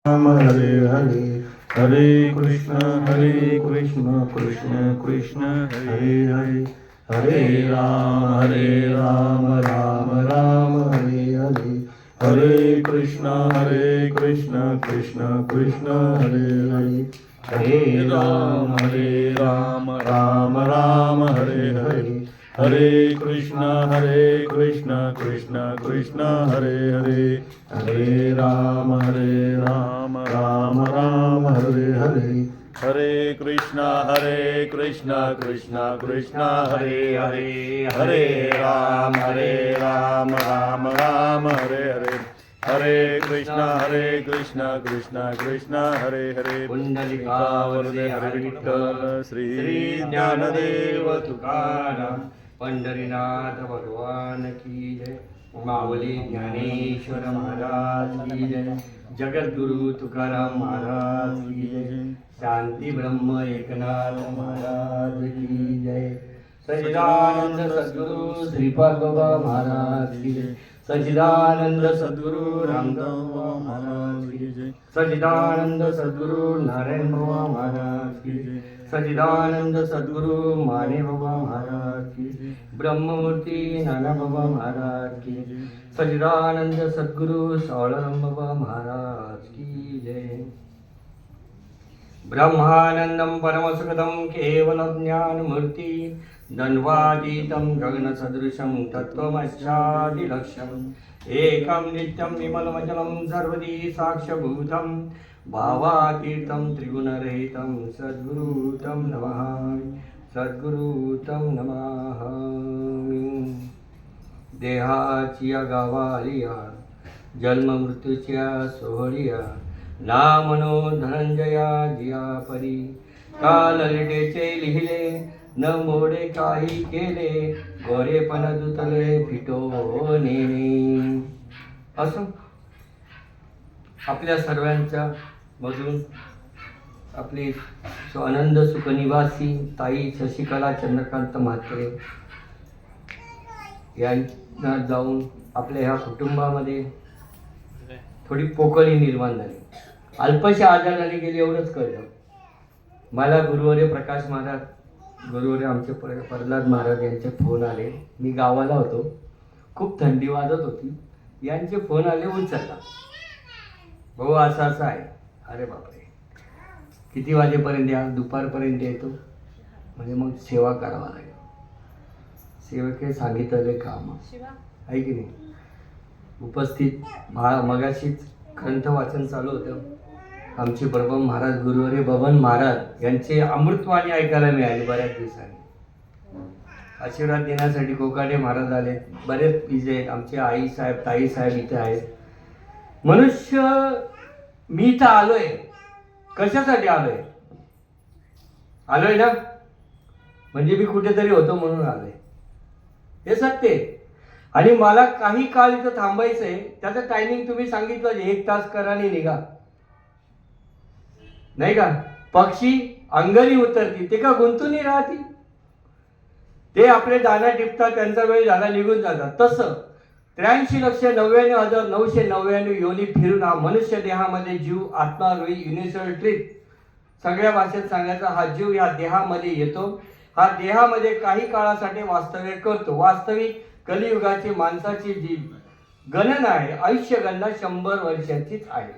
राम हरे हरे हरे कृष्ण कृष्ण कृष्ण हरे हरे हरे राम राम राम हरे हरे हरे कृष्ण कृष्ण कृष्ण हरे हरे हरे राम राम राम हरे हरे हरे कृष्ण कृष्ण कृष्ण हरे हरे हरे राम राम राम हरे हरे हरे कृष्ण कृष्ण कृष्ण हरे हरे हरे राम राम राम हरे हरे हरे कृष्ण कृष्ण कृष्ण हरे हरे पुंडलिकावरदे हरे विठ्ठल श्री ज्ञानदेव तुकाराम पंढरीनाथ भगवान की जय माऊली ज्ञानेश्वर महाराज की जय जगद्गुरु तुकाराम महाराज की जय शांती ब्रह्म एकनाथ महाराज की जय सच्चिदानंद सद्गुरु श्रीपाद बाबा महाराज की जय सच्चिदानंद सद्गुरु रामदास बाबा महाराज की जय सच्चिदानंद सद्गुरु नारायण बाबा महाराज की जय सच्चिदानंद सद्गुरु माने बाबा महाराज की जय ब्रह्ममूर्ती नाना बाबा महाराज की जय सच्चिदानंद सद्गुरु सावळराम बाबा महाराज की जय ब्रह्मानंदं परमसुखदं केवलं ज्ञानमूर्ति द्वन्द्वातीतं गगनसदृशं तत्त्वमस्यादिलक्ष्यम् एकं नित्यं विमलमचलं सर्वदी साक्षभूतं भावातीतं त्रिगुणरहितं सद्गुरुतं नमामि सद्गुरुतं नमामि देहाच्या गावालिया जन्ममृत्यूच्या सोहळिया नामनो धनंजया जिया परी काल लिटेचे लिहिले न मोडे काही केले गोरेपण दुतले फिटो नेणे असं आपल्या सर्वांच्या मधून आपली आनंद सुखनिवासी ताई शशिकला चंद्रकांत म्हात्रे यांना जाऊन आपल्या ह्या कुटुंबामध्ये थोडी पोकळी निर्माण झाली. अल्पशा आजाराने गेली एवढंच कळलं मला. गुरुवर्य प्रकाश महाराज, गुरुवर्य आमचे प्रल्हाद महाराज यांचे फोन आले. मी गावाला होतो, खूप थंडी वाजत होती. यांचे फोन आले, उचलला. भाऊ असं असं आहे. अरे बापरे, किती वाजेपर्यंत या? दुपारपर्यंत येतो. म्हणजे मग सेवा करावा लागेल. सेवके सांगितलेले काम आहे की नाही. उपस्थित मगाशीच ग्रंथ वाचन चालू होतं. आमचे प्रभम महाराज गुरुवर्य बबन महाराज यांचे अमृतवाणी ऐकायला मिळाले बऱ्याच दिवसांनी. आशीर्वाद देण्यासाठी कोकाटे महाराज आले. बरेच विजय आहेत. आमचे आई साहेब, ताई साहेब इथे आहेत. मनुष्य मी इथं आलोय, कशासाठी आलोय? आलोय ना, म्हणजे मी कुठेतरी होतो म्हणून आलोय, हे सत्य आहे. आणि मला काही काळ इथं थांबायचंय. त्याचं टायमिंग तुम्ही सांगितलं, 1 तास करा आणि निघा, नाही का. पक्षी अंगणी उतरती, ते का गुंतून राहतील? ते आपले दाना टिपतात, त्यांचा वेळ झाला निघून जातात. तसं 83,99,999 योनी फिरून हा मनुष्य देहामध्ये जीव आत्मा रोई युनिव्हर्सल ट्रिप सगळ्या भाषेत सांगायचा, हा जीव या देहामध्ये येतो. हा देहामध्ये काही काळासाठी वास्तव्य करतो. वास्तविक कलियुगाची माणसाची जी गणना आहे, आयुष्य गणना 100 वर्षाचीच आहे.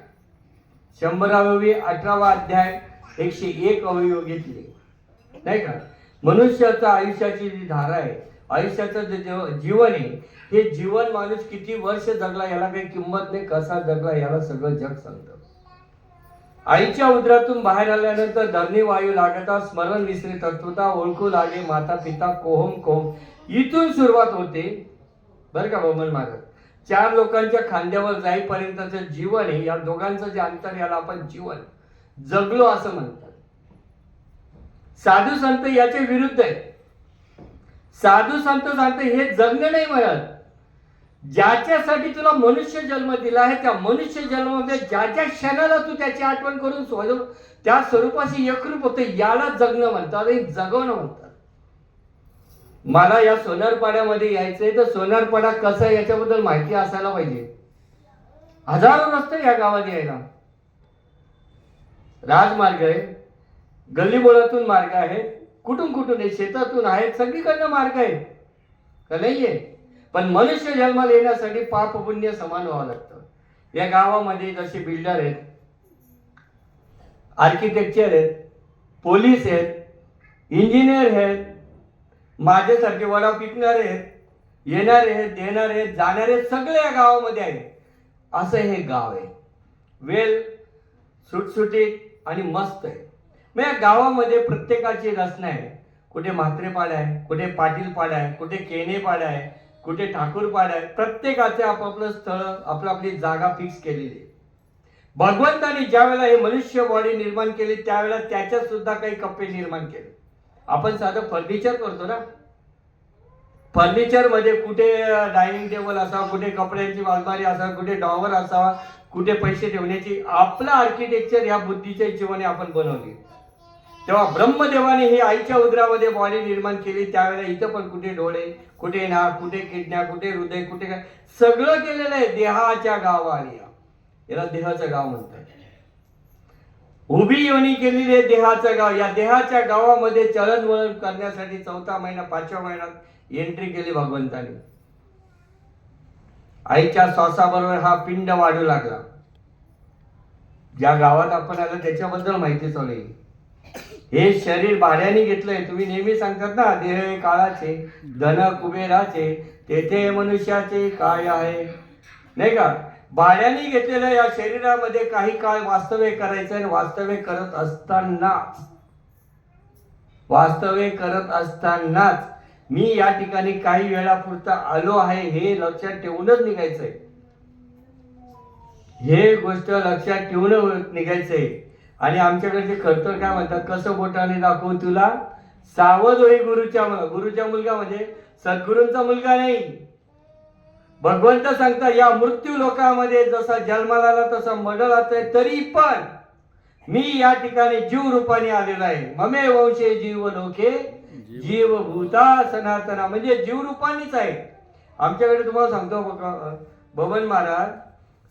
100वी 18वा अध्याय 101 अवयव घेतले, नाही का. मनुष्याचा आयुष्याची जी धारा आहे, आयुष्याचं जे जीवन आहे, हे जीवन माणूस किती वर्ष जगला याला काही किंमत नाही. कसा जगला याला सगळं जग सांगतं. आईच्या उदरातून बाहेर आल्यानंतर धरणी वायू लागता स्मरण विसरे तत्वता ओळखू लागे माता पिता कोहम कोहम. इथून सुरुवात होते बरं का बबन महाराज. 4 लोकांच्या खांद्यावर जाईपर्यंतचं जीवन आहे. या दोघांचं जे अंतर याला आपण जीवन जगलो असं म्हणतात. साधू संत याचे विरुद्ध आहे. साधू संत सांगते हे जगणं नाही म्हणत. ज्याच्यासाठी तुला मनुष्य जन्म दिला आहे, त्या मनुष्य जन्मामध्ये ज्या ज्या क्षणाला तू त्याची आठवण करून त्या स्वरूपाशी एकरूप होते, याला जगणं म्हणतात, जगवणं म्हणतात. मला या सोनारपाड्यामध्ये यायचंय, तर सोनारपाडा कसं याच्याबद्दल माहिती असायला पाहिजे. हजारो रस्ते या गावात यायला. राजमार्ग आहे, गल्लीबोळातून मार्ग आहे, कुठून कुठून आहे, शेतातून आहेत, सगळीकडनं मार्ग आहे का नाहीये. पण मनुष्य जन्माला येण्यासाठी पाप पुण्य समान व्हावं लागतं. या गावामध्ये जसे बिल्डर आहेत, आर्किटेक्चर आहेत, पोलीस आहेत, इंजिनियर आहेत, माझ्यासारखे वडा पिकणारे आहेत, येणारे आहेत, देणारे आहेत, जाणारे आहेत, सगळे या गावामध्ये आहे. असं हे गाव आहे, वेल सुटसुटीत आणि मस्त आहे. मग या गावामध्ये प्रत्येकाची रचना आहे. कुठे म्हात्रे पाडा आहे, कुठे पाटील पाडा आहे, कुठे केने पाडा आहे, कुठे ठाकूर पाडा आहे. प्रत्येकाचे आपापलं स्थळ, आपली जागा फिक्स केलेली आहे. भगवंताने ज्या वेळेला हे मनुष्य बॉडी निर्माण केली त्यावेळेला त्याच्यात सुद्धा काही कप्पे निर्माण केले. आपण साधं फर्निचर करतो ना, फर्निचर मध्ये कुठे डायनिंग टेबल असावा, कुठे कपड्यांची अलमारी असावा, कुठे डॉवर असावा, कुठे पैसे ठेवण्याची, आपलं आर्किटेक्चर या बुद्धीच्या हिशोबाने आपण बनवली. तेव्हा ब्रह्मदेवाने ही आईच्या उदरामध्ये बॉडी निर्माण केली त्यावेळेला इथं पण कुठे डोळे, कुठे नाक, कुठे किडण्या, कुठे हृदय, कुठे काय, सगळं केलेलं आहे. देहाच्या गावाने याला देहाचं गाव म्हणतात. उभी योनी केलेली आहे देहाचं गाव. या देहाच्या गावामध्ये चलनवलन करण्यासाठी 4था महिना 5व्या महिन्यात एंट्री केली भगवंताने. आईच्या श्वासाबरोबर हा पिंड वाढू लागला. ज्या गावात आपण आलो त्याच्याबद्दल माहिती चालू आहे. हे शरीर भाड्याने घेतलंय. तुम्ही नेहमी सांगतात ना, देह काळाचे, धन कुबेराचे, तेथे मनुष्याचे काय आहे, नाही का. भाड्याने घेतलेल्या या शरीरामध्ये काही काळ वास्तव्य करायचं आणि वास्तव्य करत असतानाच मी या ठिकाणी काही वेळापुरता आलो आहे हे लक्षात ठेवूनच निघायचंय. हे गोष्ट लक्षात ठेवून निघायचंय. आणि आमच्याकडचे खरतर काय म्हणतात, कसं बोटाने दाखवू तुला, सावध होई गुरुच्या मुलगा म्हणजे सद्गुरूंचा मुलगा नाही. भगवंत सांगता या मृत्यू लोकांमध्ये जसा जन्माला आला तसा मडल आहे, तरी पण मी या ठिकाणी जीव रूपाने आलेलो आहे. ममे वंशे जीव लोके जीव भूता सनातना, म्हणजे जीव रूपानीच आहे. आमच्याकडे तुम्हाला सांगतो बबन महाराज,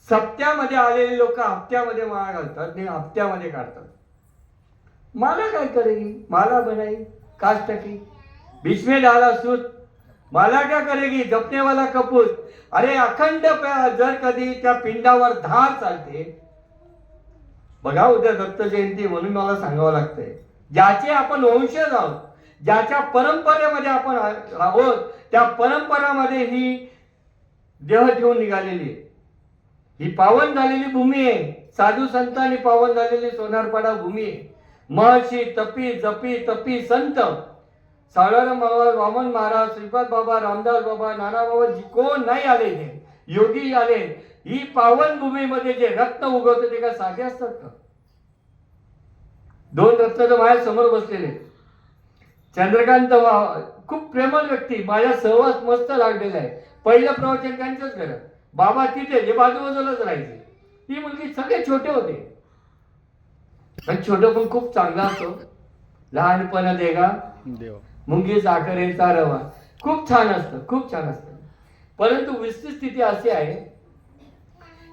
सप्त्यामध्ये आलेले लोक हप्त्यामध्ये माळा घालतात आणि हप्त्यामध्ये काढतात. मला काय करेगी, मला बनाई काश टकी भीष्मे डाला सूत, मला क्या करेगी जपने वाला कपूर. अरे अखंड जर कधी त्या पिंडावर धार चालते. बघा उद्या दत्त जयंती म्हणून मला सांगावं लागतंय, ज्याचे आपण वंशज आहोत, ज्याच्या परंपरेमध्ये आपण आहोत, त्या परंपरामध्ये ही देह ठेवून निघालेली आहे. ही पावन झालेली भूमी आहे. साधू संतांनी पावन झालेली सोनारपाडा भूमी आहे. महर्षी तपी जपी तपी संत साळाराम बाबा, वामन महाराज, श्रीपाद बाबा, रामदास बाबा, नाना बाबा, कोण नाही आले, योगी आले. ही पावन भूमीमध्ये जे रत्न उगवते ते काय साधे असतात का. 2 रत्न तर माझ्या समोर बसलेले. चंद्रकांत खूप प्रेमळ व्यक्ती, माझ्या सहवास मस्त लागलेला आहे. पहिलं प्रवचन त्यांच्याच घरात. बाबा तिथे जे बाजूबाजूलाच राहायचे. ती मुलगी सगळे छोटे होते. आणि छोटं पण खूप चांगला असतो. लहानपणा देगा मुंगी साखरेचा रवा, खूप छान असतं, खूप छान असतं. परंतु विस्तृत स्थिती अशी आहे,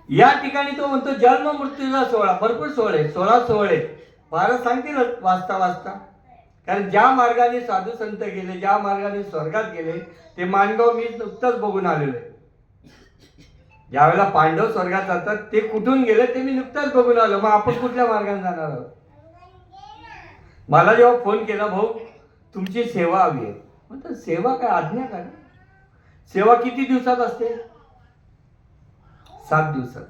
या ठिकाणी तो म्हणतो जन्म मृत्यूचा सोहळा, भरपूर सोहळे, 16 सोहळे महाराज सांगतील वाचता वाचता. कारण ज्या मार्गाने साधू संत गेले, ज्या मार्गाने स्वर्गात गेले, ते माणगाव मी नुकताच बघून आलेलो आहे. ज्या वेळेला पांडव स्वर्गात जातात ते कुठून गेले ते मी नुकताच बघून आलो. मग आपण कुठल्या मार्गाने जाणार आहोत. मला जेव्हा फोन केला, भाऊ तुमची सेवा हवी आहे. म्हणतात सेवा काय, आज्ञा काय. सेवा किती दिवसात असते, 7 दिवसात.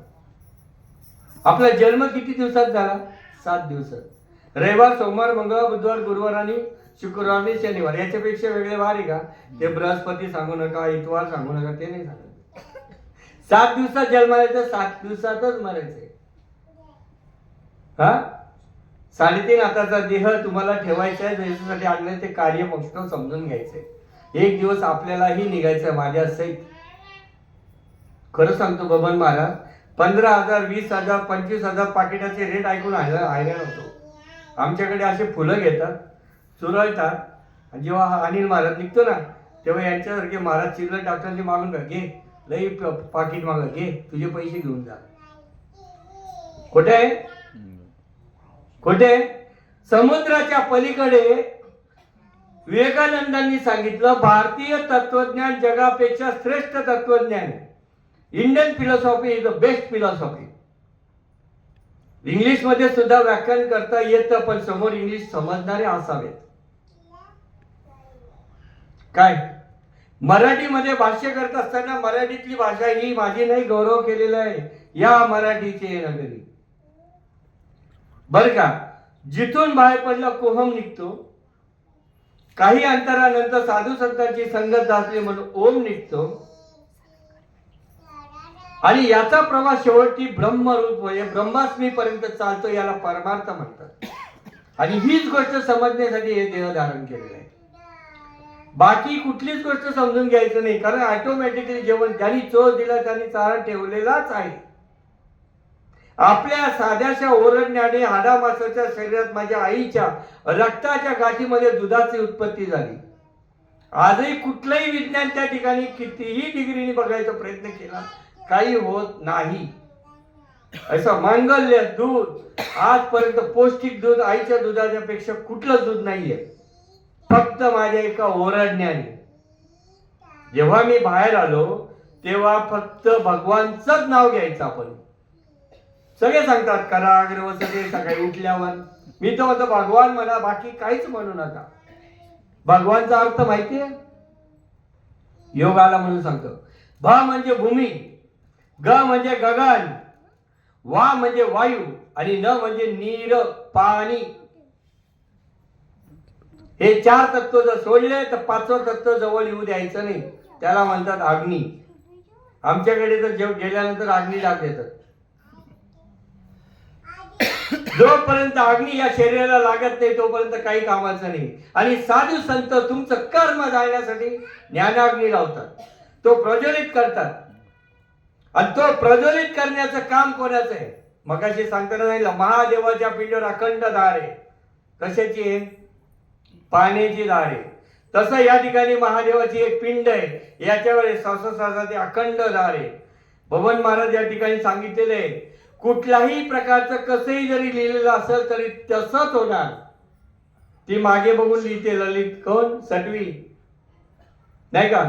आपला जन्म किती दिवसात झाला, 7 दिवसात. रविवार, सोमवार, मंगळवार, बुधवार, गुरुवार आणि शुक्रवार आणि शनिवार, याच्यापेक्षा वेगळे वार आहे का. ते बृहस्पती सांगू नका, इतवार सांगू नका, ते नाही सांगत. 7 दिवसात जन्माला येतं, 7 दिवसातच मरायचंय. हा 3.5 हाताचा देह तुम्हाला ठेवायचा आहे, ज्याच्यासाठी आणलं ते कार्य मोक्ष समजून घ्यायचंय. 1 दिवस आपल्यालाही निघायचं माझ्या सहित. खरं सांगतो बबन महाराज, 15,000, 20,000, 25,000 पाकिटाचे रेट ऐकून हैराण होतो. आमच्याकडे असे फुलं घेतात, चुरळतात, आणि जेव्हा अनिल महाराज निघतो ना तेव्हा यांच्यासारखे महाराज चिल्लर डॉक्टरची मागून का घे, लई पाकिट मागा, घे तुझे पैसे घेऊन जा. कुठे आहे कुठे? समुद्राच्या पलीकडे विवेकानंदांनी सांगितलं, भारतीय तत्वज्ञान जगापेक्षा श्रेष्ठ तत्वज्ञान. Indian philosophy is the best philosophy. English मध्ये सुद्धा व्याख्यान करता येतं, पण समोर इंग्लिश समजणारे असावेत. काय? मराठीमध्ये भाष्य करत असताना मराठीतली भाषा ही माझी नाही, गौरव केलेला आहे या मराठीचे नगरी. बर का? जिथून बाहेर पडला कोहम निघतो. काही अंतरानंतर साधू संतांची संगत झाली म्हणून ओम निघतो. आणि याचा प्रवास शेवटी ब्रह्मरूप होय ब्रह्मास्मी पर्यंत चालतो. याला परमार्थ म्हणतात. आणि हीच गोष्ट समजण्यासाठी हे देह धारण केलेलं आहे. बाकी कुठलीच गोष्ट समजून घ्यायचं नाही, कारण ऑटोमॅटिकली जेवण ज्यांनी चोच दिला त्यांनी चारा ठेवलेलाच आहे. आपल्या साध्याशा ओरडण्याने हाडामासाच्या शरीरात माझ्या आईच्या रक्ताच्या गाठीमध्ये दुधाची उत्पत्ती झाली. आजही कुठलंही विज्ञान त्या ठिकाणी कितीही डिग्रीने बघायचा प्रयत्न केला, काही होत नाही. असं मांगल्य दूध आजपर्यंत पौष्टिक दूध आईच्या दुधाच्या पेक्षा कुठलं दूध नाहीये, फक्त माझ्या एका ओरडण्याने. जेव्हा मी बाहेर आलो तेव्हा फक्त भगवानचंच नाव घ्यायचं. आपण सगळे सांगतात करा अग्रवसते सकाळी उठल्यावर. मी तर म्हणतो भगवान म्हणा, बाकी काहीच म्हणू नका. भगवानचा अर्थ माहितीये? योग आला म्हणून सांगतो. भ म्हणजे भूमी, ग म्हणजे गगन, वा म्हणजे वायू आणि न म्हणजे नीर पाणी. हे चार तत्व जर सोडले तर पाचवं तत्व जवळ येऊ द्यायचं नाही. त्याला म्हणतात अग्नी. आमच्याकडे तर जेव गेल्यानंतर अग्नी लाग देतात. जोपर्यंत अग्नी या शरीराला लागत नाही तोपर्यंत काही कामाचं नाही. आणि साधू संत तुमचं कर्म जाळण्यासाठी ज्ञानाग्नी लावतात, तो प्रज्वलित करतात. आणि तो प्रज्वलित करण्याचं काम कोणाचं आहे? मगाशी सांगताना सांगितलं महादेवाच्या पिंडीवर अखंड दार आहे. कशाची आहे? पाण्याची दार आहे. तसं या ठिकाणी महादेवाची एक पिंड आहे, याच्यावर ते अखंड दार आहे. भगवान महाराज या ठिकाणी सांगितलेले आहे, कुठल्याही प्रकारचं कसंही जरी लिहिलेलं असेल तरी तसंच होणार. ती मागे बघून लिहिते ललित कोण सटवी, नाही का?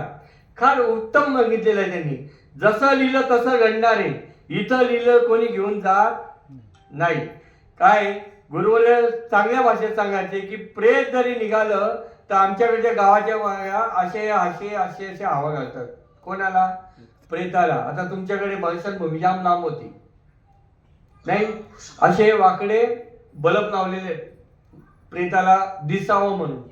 फार उत्तम बघितलेलं आहे त्यांनी. जसं लिहिलं तसं घडणार आहे. इथं लिहिलं कोणी घेऊन जात नाही. काय गुरुवरे चांगल्या भाषेत सांगायचे की प्रेत जरी निघालं तर आमच्याकडच्या गावाच्या बाया असे असे असे असे हवा घालतात. कोणाला? प्रेताला. आता तुमच्याकडे भविष्यभूमी जाम लांब होती नाही, असे वाकडे बल्ब लावलेले प्रेताला दिसावं म्हणून.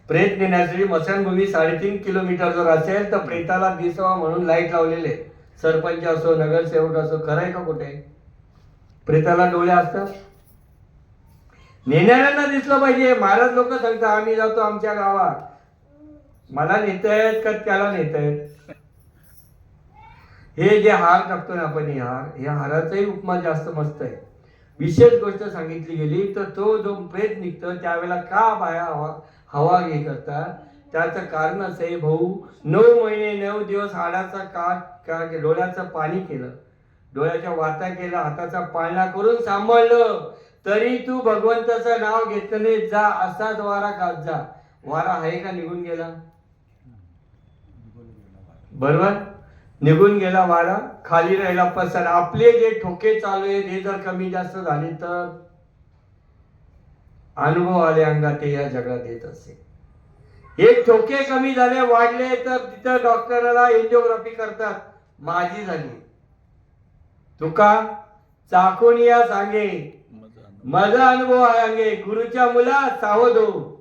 प्रेत नेण्यासाठी मशानभूमी 3.5 किलोमीटर जर असेल तर प्रेताला दिसावं म्हणून लाईट लावलेले. सरपंच असो नगरसेवक असो. खरं आहे का कुठे? प्रेताला डोळे असतात. नेणाऱ्यांना दिसलं पाहिजे. महाराज लोक सांगतात आम्ही जातो आमच्या गावात, मला नेतायत का त्याला नेतायत? हे जे हार टाकतो ना आपण, हे हाराचाही उपमा जास्त मस्त आहे. विशेष गोष्ट सांगितली गेली तर तो जो प्रेत निघतो त्यावेळेला का बाया हवा हे करतात, त्याचं कारण असं आहे भाऊ, 9 महिने 9 दिवस हाडाचा काट डोळ्याचं पाणी केलं, डोळ्याच्या वाता केला, हाताचा पाळणा करून सांभाळलं, तरी तू भगवंताचं नाव घेतलं नाही. जा असाच वारा खात जा. वारा आहे का? निघून गेला. बरोबर, निघून गेला वारा, खाली राहिला पसर. आपले जे ठोके चालू आहेत हे जर कमी जास्त झाले तर अनुभव आले अंगात या जगात येत असे. हे ठोके कमी झाले वाढले तर तिथं डॉक्टरला एंजिओग्राफी करतात. माझी झाली. तुका चाकून या सांगे माझा अनुभव आहे अंगे. गुरुच्या मुला सावध हो.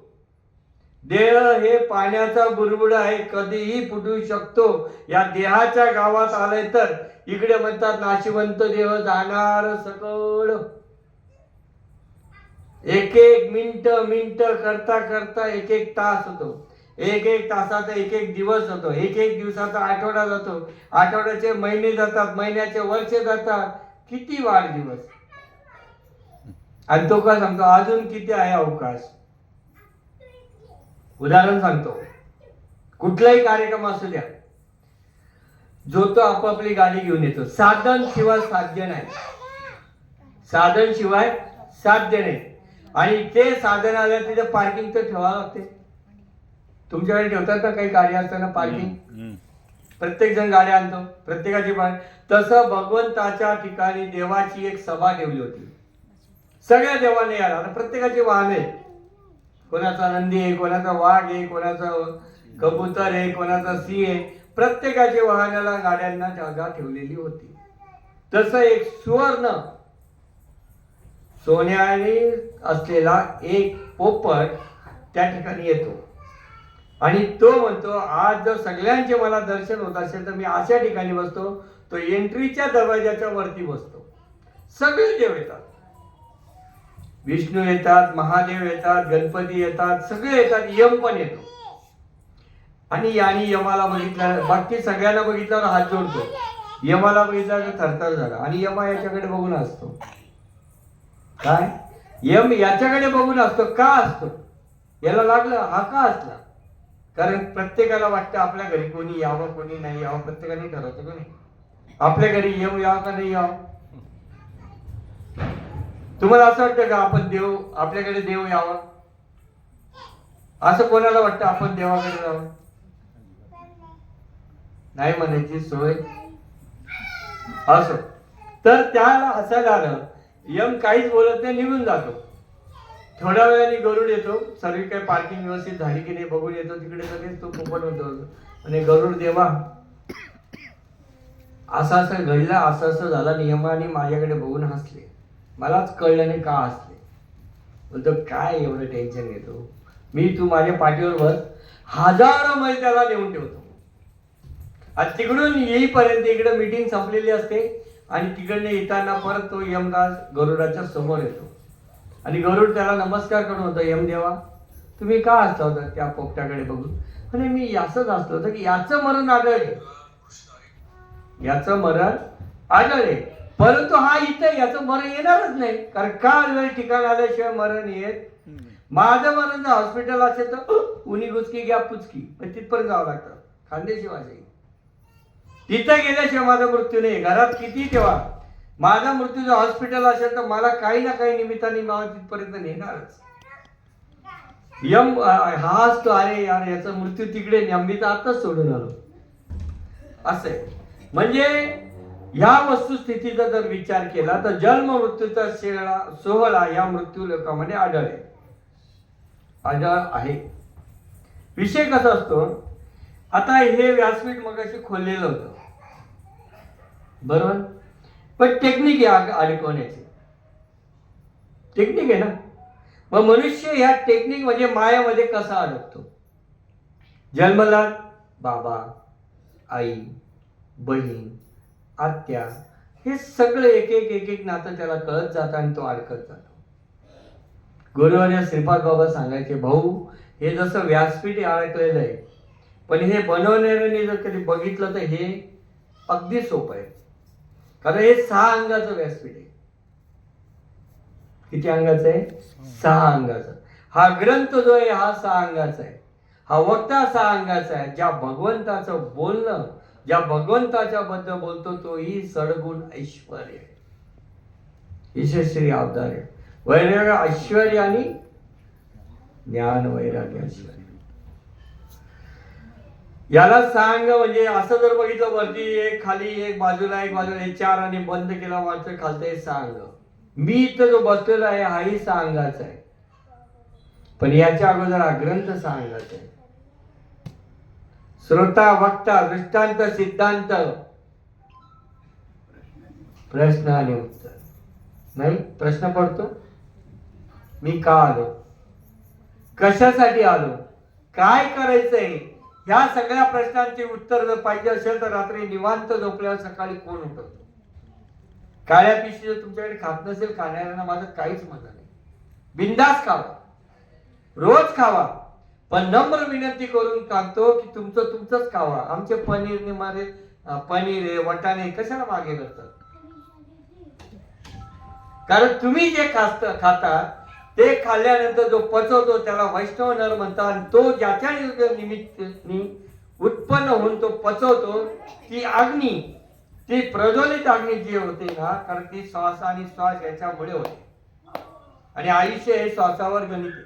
देह हे पाण्याचा बुडबुडा आहे, कधीही फुटू शकतो. या देहाच्या गावात आलाय तर इकडे म्हणतात नाशिवंत देह जाणार सकळ. एक एक मिनिट करता करता एक एक तास होतो, एक एक तासाचा एक एक दिवस होतो, एक एक दिवसाचा आठवडा जातो, आठवड्याचे महिने जातात, महिन्याचे वर्ष जातात. किती वाढदिवस. आणि तो का सांगतो अजून किती आहे अवकाश. उदाहरण सांगतो, कुठलाही कार्यक्रम असू द्या, जो तो आपापली गाडी घेऊन येतो. साधन शिवाय साध्य नाही. साधन शिवाय साध्य नाही. आणि ते साधन आलं तिथे पार्किंग तर ठेवावं लागते. तुमच्याकडे ठेवतात ना काही गाडी असताना पार्किंग, प्रत्येक जण गाड्या आणतो, प्रत्येकाची तसं भगवंताच्या ठिकाणी देवाची एक सभा ठेवली होती. सगळ्या देवाने याला, आता प्रत्येकाची वाहन आहे, कोणाचा नंदी आहे, कोणाचा वाघ आहे, कोणाचा कबूतर आहे, कोणाचा सिंह आहे, प्रत्येकाच्या वाहनाला गाड्यांना जागा ठेवलेली होती. तसं एक सुवर्ण सोन्याने असलेला एक पोपट त्या ठिकाणी येतो आणि तो म्हणतो, आज जर सगळ्यांचे मला दर्शन होत असेल तर मी अशा ठिकाणी बसतो. तो एंट्रीच्या दरवाजाच्या वरती बसतो. सगळे देव येतात, विष्णू येतात, महादेव येतात, गणपती येतात, सगळे येतात, यम पण येतो. आणि याने यमाला बघितलं, बाकी सगळ्यांना बघितल्यावर हात जोडतो. यमाला बघितला तर थरथर झाला आणि यमा याच्याकडे बघून असतो. काय यम याच्याकडे बघून असतो? का असतो? याला लागलं हा का असला? कारण प्रत्येकाला वाटतं आपल्या घरी कोणी यावं कोणी नाही यावं, प्रत्येकाने ठरवतो का नाही आपल्या घरी यम यावं का नाही यावं. तुम्हाला असं वाटतं का आपण देव आपल्याकडे देव यावं? असं कोणाला वाटतं आपण देवाकडे जावं? नाही म्हणायची सोय असो. तर त्याला हसायला आलं, यम काहीच बोलत नाही, निघून जातो. थोड्या वेळाने गरुड येतो, सर्व काही पार्किंग व्यवस्थित झाली की नाही बघून येतो. तिकडे लगेच तो पोपट होतो आणि गरुड देवा असं असं घडलं, असं असं झालं, नियमाने माझ्याकडे बघून हसले, मलाच कळलं नाही का हसले. बोलतो काय एवढं टेन्शन घेतो, मी तू माझ्या पाठीवर बस, हजारो मैल त्याला नेऊन ठेवतो. आज तिकडून येईपर्यंत इकडे मीटिंग संपलेली असते आणि तिकडनं येताना परत तो यमराज गरुडाच्या समोर येतो आणि गरुड त्याला नमस्कार करून होता, यमदेवा तुम्ही का हसता होता त्या पोपट्याकडे बघून? आणि मी असंच हसलो होतं की याचं मरण आढळले, याचं मरण आढळले, परंतु हा इथं याचं मरण येणारच नाही. कारण काल वेळ ठिकाण आल्याशिवाय मरण येत. माझं मरण जर हॉस्पिटल असेल तर उनी गुचकी घ्या पुचकी, पण तिथपर्यंत जावं लागतं खानदेशिवाय. तिथं गेल्याशिवाय माझा मृत्यू नाही. घरात किती ठेवा, माझा मृत्यू जर हॉस्पिटल असेल तर मला काही ना काही निमित्ताने मला तिथपर्यंत नेणारच. यम हा असतो, अरे यार याचा मृत्यू तिकडे, मी तर आताच सोडून आलो असं आहे. म्हणजे ह्या वस्तुस्थितीचा जर विचार केला तर जन्म मृत्यूचा सोहळा या मृत्यू लोकांमध्ये आढळ आहे. विषय कसा असतो, आता हे व्यासपीठ मगाशी खोललेलं होतं बरोबर, पण टेक्निक आहे अडकवण्याची, टेक्निक आहे ना. मग मनुष्य ह्या टेक्निक म्हणजे मायामध्ये कसा अडकतो? जन्मला बाबा आई बहीण आत्या हे सगळं एक एक एक एक नातं त्याला कळत जातं आणि तो अडकत जातो. गुरुवर्य श्रीपाद बाबा सांगायचे, भाऊ हे जसं व्यासपीठ अडकलेलं आहे, पण हे बनवणाऱ्याने जर कधी बघितलं तर हे अगदी सोपं आहे. कारण हे 6 अंगाचं व्यासपीठ आहे. किती अंगाचं आहे? 6 अंगाचं. हा ग्रंथ जो आहे हा 6 अंगाचा आहे. हा वक्ता 6 अंगाचा आहे. ज्या भगवंताचं बोलणं, ज्या भगवंताच्या बद्दल बोलतो तो ही सडगुण ऐश्वर्य, ईशश्री अवतार, वैराग्य ऐश्वर्य आणि ज्ञान वैराग्य ऐश्वर्य. याला सांग म्हणजे असं जर बघितलं वरती एक खाली एक बाजूला एक बाजूला एक 4 आणि बंद केला वाटतं खालचं हे 6 अंग. मी इथं जो बसलेला आहे हाही 6 अंगाचा आहे, पण याच्या अगोदर हा ग्रंथ 6 अंगाचा आहे. श्रोता वक्ता दृष्टांत सिद्धांत प्रश्न आणि उत्तर. नाही प्रश्न पडतो, मी का आलो, कशासाठी आलो, काय करायचंय, ह्या सगळ्या प्रश्नांची उत्तर जर पाहिजे असेल तर रात्री निवांत झोपल्यावर सकाळी कोण उठवतो? काळ्या पिशवी जर तुमच्याकडे खात नसेल, खाणाऱ्यांना माझं काहीच मजा नाही. बिंदास खावा, रोज खावा, पण नम्र विनंती करून सांगतो की तुमचंच खावा. आमचे पनीर आहे वटाणे कशाला मागे करतात? कारण तुम्ही जे खाता ते खाल्ल्यानंतर जो पचवतो त्याला वैष्णव नर म्हणतात. आणि तो ज्याच्या निमित्ताने उत्पन्न होऊन तो पचवतो ती अग्नी ती प्रज्वलित अग्नी जी होते ना, कारण ती श्वास आणि श्वास याच्यामुळे होते. आणि आयुष्य हे श्वासावर गणित आहे.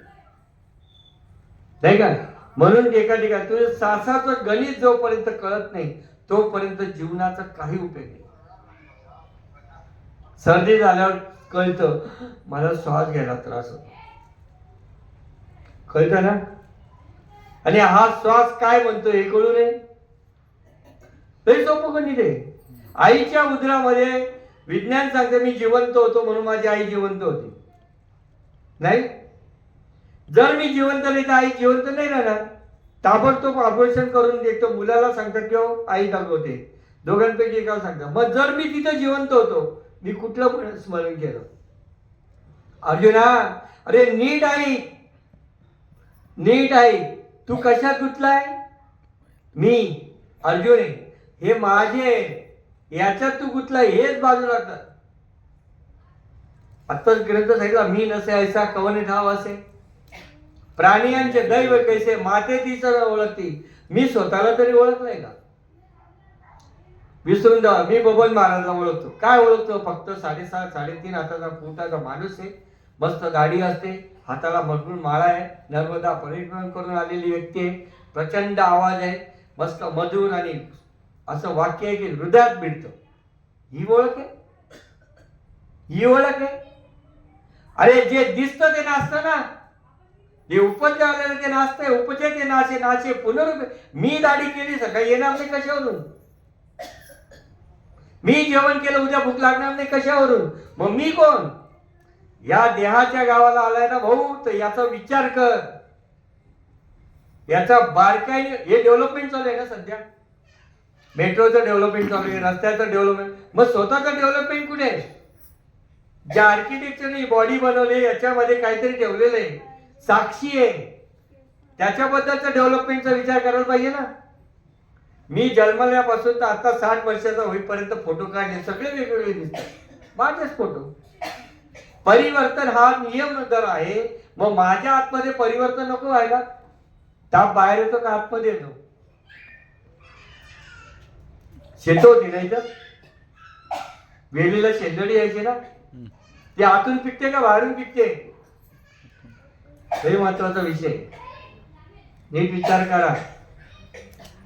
नाही का? म्हणून एका ठिकाणी तुझ्या श्वासाचं गणित जोपर्यंत कळत नाही तोपर्यंत जीवनाचा काही उपयोग नाही. सर्दी झाल्यावर कळतं मला श्वास घ्यायला त्रास होतो, कळतं ना? आणि हा श्वास काय म्हणतो हे कळू नये तरी सोपं गणित आहे. आईच्या उदरामध्ये विज्ञान सांगते मी जिवंत होतो म्हणून माझी आई जिवंत होती. नाही, जर मी जिवंत नाही तर आई जिवंत नाही राहणार. ताबडतोब ऑपरेशन करून देतो, मुलाला सांगतात किंवा आई दाखवते, दोघांपैकी एकाला सांगतात. मग जर मी तिथं जिवंत होतो मी कुठलं पण स्मरण केलं? अर्जुना, अरे नीट आई, नीट आई, तू कशात गुंतलाय? मी अर्जुन आहे, हे माझे, याच्यात तू गुंतलाय, हेच बाजूला कर. आत्ताच ग्रंथ सांगितला मी नसे ऐसा कवने ठाव असे, प्राणियांचे दैव कैसे माते तीच ओळखती. मी स्वतःला तरी ओळखलंय का? विसरून जा. मी बबन महाराजला ओळखतो. काय ओळखतो? फक्त 7.5-3.5 हाताचा फुटाचा माणूस आहे, मस्त गाडी असते, हाताला मजबूत माळा आहे, नर्मदा परिक्रमण करून आलेली व्यक्ती आहे, प्रचंड आवाज आहे, मस्त मधुर आणि असं वाक्य आहे की हृदयात भिडतं. ही ओळख आहे? ही ओळख आहे? अरे जे दिसतं ते नाचतं ना, जे उपजे आलेलं ते नाचतंय, उपजे ते नाचे नाचे पुनरुप. मी दाढी केली सकाळी येणार नाही कशावरून? मी जेवण केलं उद्या भूक लागणार नाही कशावरून? मग मी कोण? या देहाच्या गावाला आलाय ना भाऊ, तर याचा विचार कर. याचा बारकाईने हे डेव्हलपमेंट चालू आहे ना सध्या. मेट्रोचं डेव्हलपमेंट चालू आहे, रस्त्याचं डेव्हलपमेंट. मग स्वतःचं डेव्हलपमेंट कुठे आहे? ज्या आर्किटेक्चरने बॉडी बनवली याच्यामध्ये काहीतरी ठेवलेलं आहे, साक्षी आहे, त्याच्याबद्दलचा डेव्हलपमेंटचा विचार करायला पाहिजे ना. मी जन्मल्यापासून तर आता 60 वर्षाचा होईपर्यंत फोटो काढले, सगळे वेगवेगळे दिसतात, माझेच फोटो. परिवर्तन हा नियम जर आहे, मग माझ्या आतमध्ये परिवर्तन नको व्हायला? ताप बाहेर येतो का आतमध्ये येतो? शेत होती नाही तर वेलीला शेंदडी यायची ना, ती आतून पिकते का बाहेरून पिकते? हे महत्वाचा विषय. नीट विचार करा.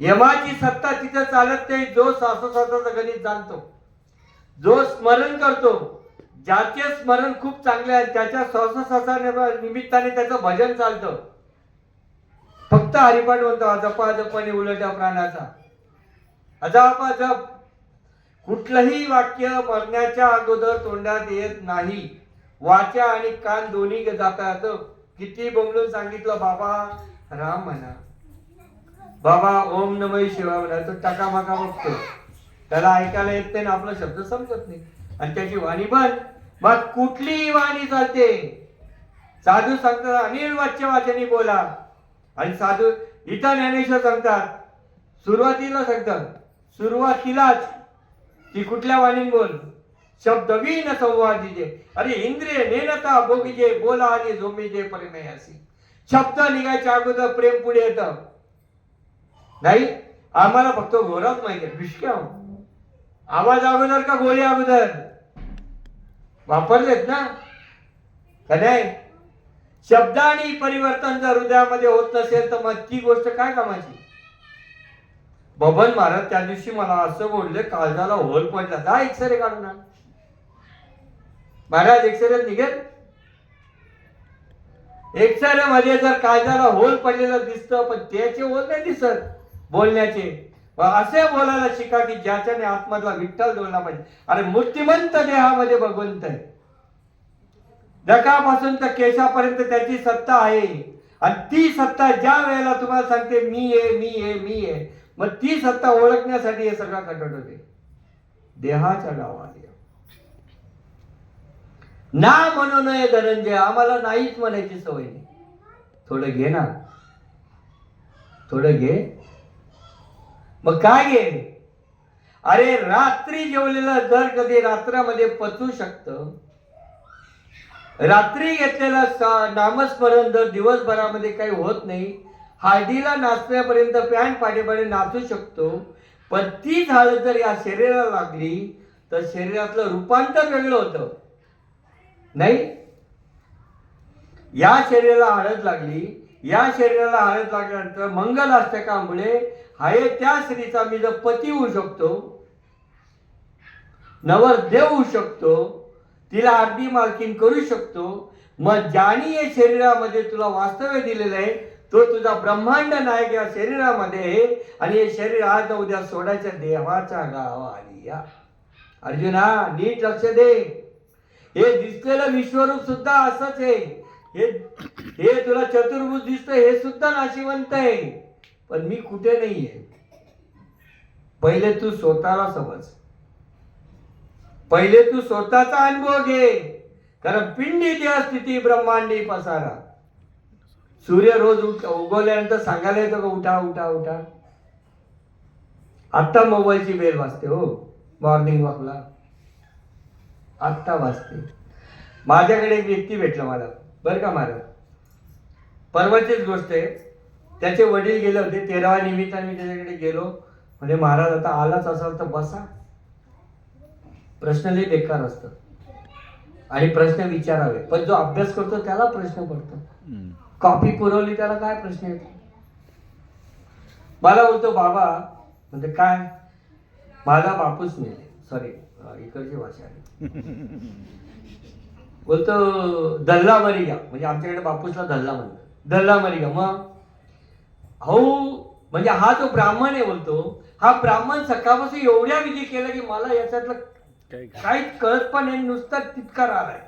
यमाची सत्ता तिथं चालत नाही जो श्वासोश्वासाचं गणित जाणतो, जो स्मरण करतो, ज्याचे स्मरण खूप चांगले आहे, त्याच्या श्वासोश्वासा निमित्ताने त्याचं भजन चालतं. फक्त हरिपाठ म्हणतो अजपा जपणे उलट्या प्राणाचा, अजपा जप. कुठलंही वाक्य मरण्याच्या अगोदर तोंडात येत नाही. वाचा आणि कान दोन्ही जातात. किती बोंबलून सांगितलं बाबा राम म्हणा, बाबा ओम नमः शिवाय म्हणा, तो टाकामाका बघतो, त्याला ऐकायला येत नाही, आपला शब्द समजत नाही आणि त्याची वाणी बंद. मग कुठलीही वाणी चालते. साधू सांगतात अनिल वाच्य वाचनी बोला, आणि साधू इथं ज्ञानेश्वर सांगतात सुरुवातीला सांगतात, सुरुवातीलाच ती कुठल्या वाणीन बोल, शब्दवीन संवादिजे. अरे इंद्रिय नेनता भोगिजे, बोला आणि झोमिजे परिणयासी. शब्द निघायच्या अगोदर प्रेम पुढे येतं. नाही, आम्हाला फक्त घोरात माहिती आहे. विष्क्या आवाज अगोदर का गोळी अगोदर? वापरलेत ना का नाही? शब्दाने परिवर्तन जर हृदयामध्ये होत नसेल तर मग ती गोष्ट काय कामाची? बबन महाराज त्या दिवशी मला असं बोलले, काळजाला होल पडला, जा एक्सरे काढून आण. महाराज एक्सरे निघेल? एक्सरे मध्ये जर काळजाला होल पडलेलं दिसतं, पण त्याचे होल नाही दिसत बोलण्याचे. असे बोलायला शिका की ज्याच्याने आत्मधला विठ्ठल जोडला पाहिजे. अरे मूर्तिमंत देहामध्ये भगवंत आहे, डकापासून तर केशापर्यंत त्याची सत्ता आहे. आणि ती सत्ता ज्या वेळेला तुम्हाला सांगते मी आहे मी आहे मी आहे, मग ती सत्ता ओळखण्यासाठी हे सगळं कटट होते. देहाच्या गावात ना म्हणू नये धनंजय, आम्हाला नाहीच म्हणायची सवय नाही. थोडं घे ना, थोडं घे. मग काय घे? अरे रात्री जेवलेलं जर कधी रात्रामध्ये पचू शकतं, रात्री घेतलेलं नामस्मरण जर दिवसभरामध्ये काही होत नाही, हळदीला नाचण्यापर्यंत पॅन्ट पाठीपाठी नाचू शकतो, पण ती झाड जर या शरीराला लागली तर शरीरातलं रूपांतर वेगळं होतं. नाही, या शरीराला हळद लागली, या शरीराला हळद लागल्यानंतर मंगलाष्टकामुळे हाय त्या स्त्रीचा मी जर पती होऊ शकतो, नवरदेव होऊ शकतो, तिला अर्धी मालकीन करू शकतो. मग ज्याने या शरीरामध्ये तुला वास्तव्य दिलेलं आहे तो तुझा ब्रह्मांड नायक या शरीरामध्ये आहे. आणि हे शरीर आज न उद्या सोडायच्या देवाच्या गावा आली. या अर्जुना नीट लक्ष दे, हे दिसलेलं विश्वरूप सुद्धा असंच आहे. हे तुला चतुर्भुज दिसतंय, हे सुद्धा नाशिवंत आहे. पण मी कुठे नाहीये. पहिले तू स्वतःला समज, पहिले तू स्वतःचा अनुभव घे. कारण पिंडी देह स्थिती ब्रह्मांडी पसारा. सूर्य रोज उगवल्यानंतर सांगायला येतो का उठा उठा उठा? आत्ता मोबाईलची बेल वाजते हो, मॉर्निंग वॉकला आत्ता वाजते. माझ्याकडे एक व्यक्ती भेटला मला, बरं का महाराज, परवाचीच गोष्ट आहे. त्याचे वडील गेले होते 13व्या निमित्ताने मी त्याच्याकडे गेलो. म्हणजे महाराज आता आलाच असाल तर बसा. प्रश्न लई बेकार असतं आणि प्रश्न विचारावे, पण जो अभ्यास करतो त्याला प्रश्न पडतो. कॉपी पुरवली त्याला काय प्रश्न येतो? मला बोलतो बाबा, म्हणजे काय, माझा बापूच मेले, सॉरी इकडची भाषा आहे. बोलतो दल्ला मरी घ्या, म्हणजे आमच्याकडे बापूसला दल्ला म्हणतात, दल्ला मरी घ्या. मग हो, म्हणजे हा जो ब्राह्मण आहे, बोलतो हा ब्राह्मण सकाळपासून एवढ्या विधी केल्या की मला याच्यातलं काहीच कळत पण नाही, नुसता तितकार आलाय.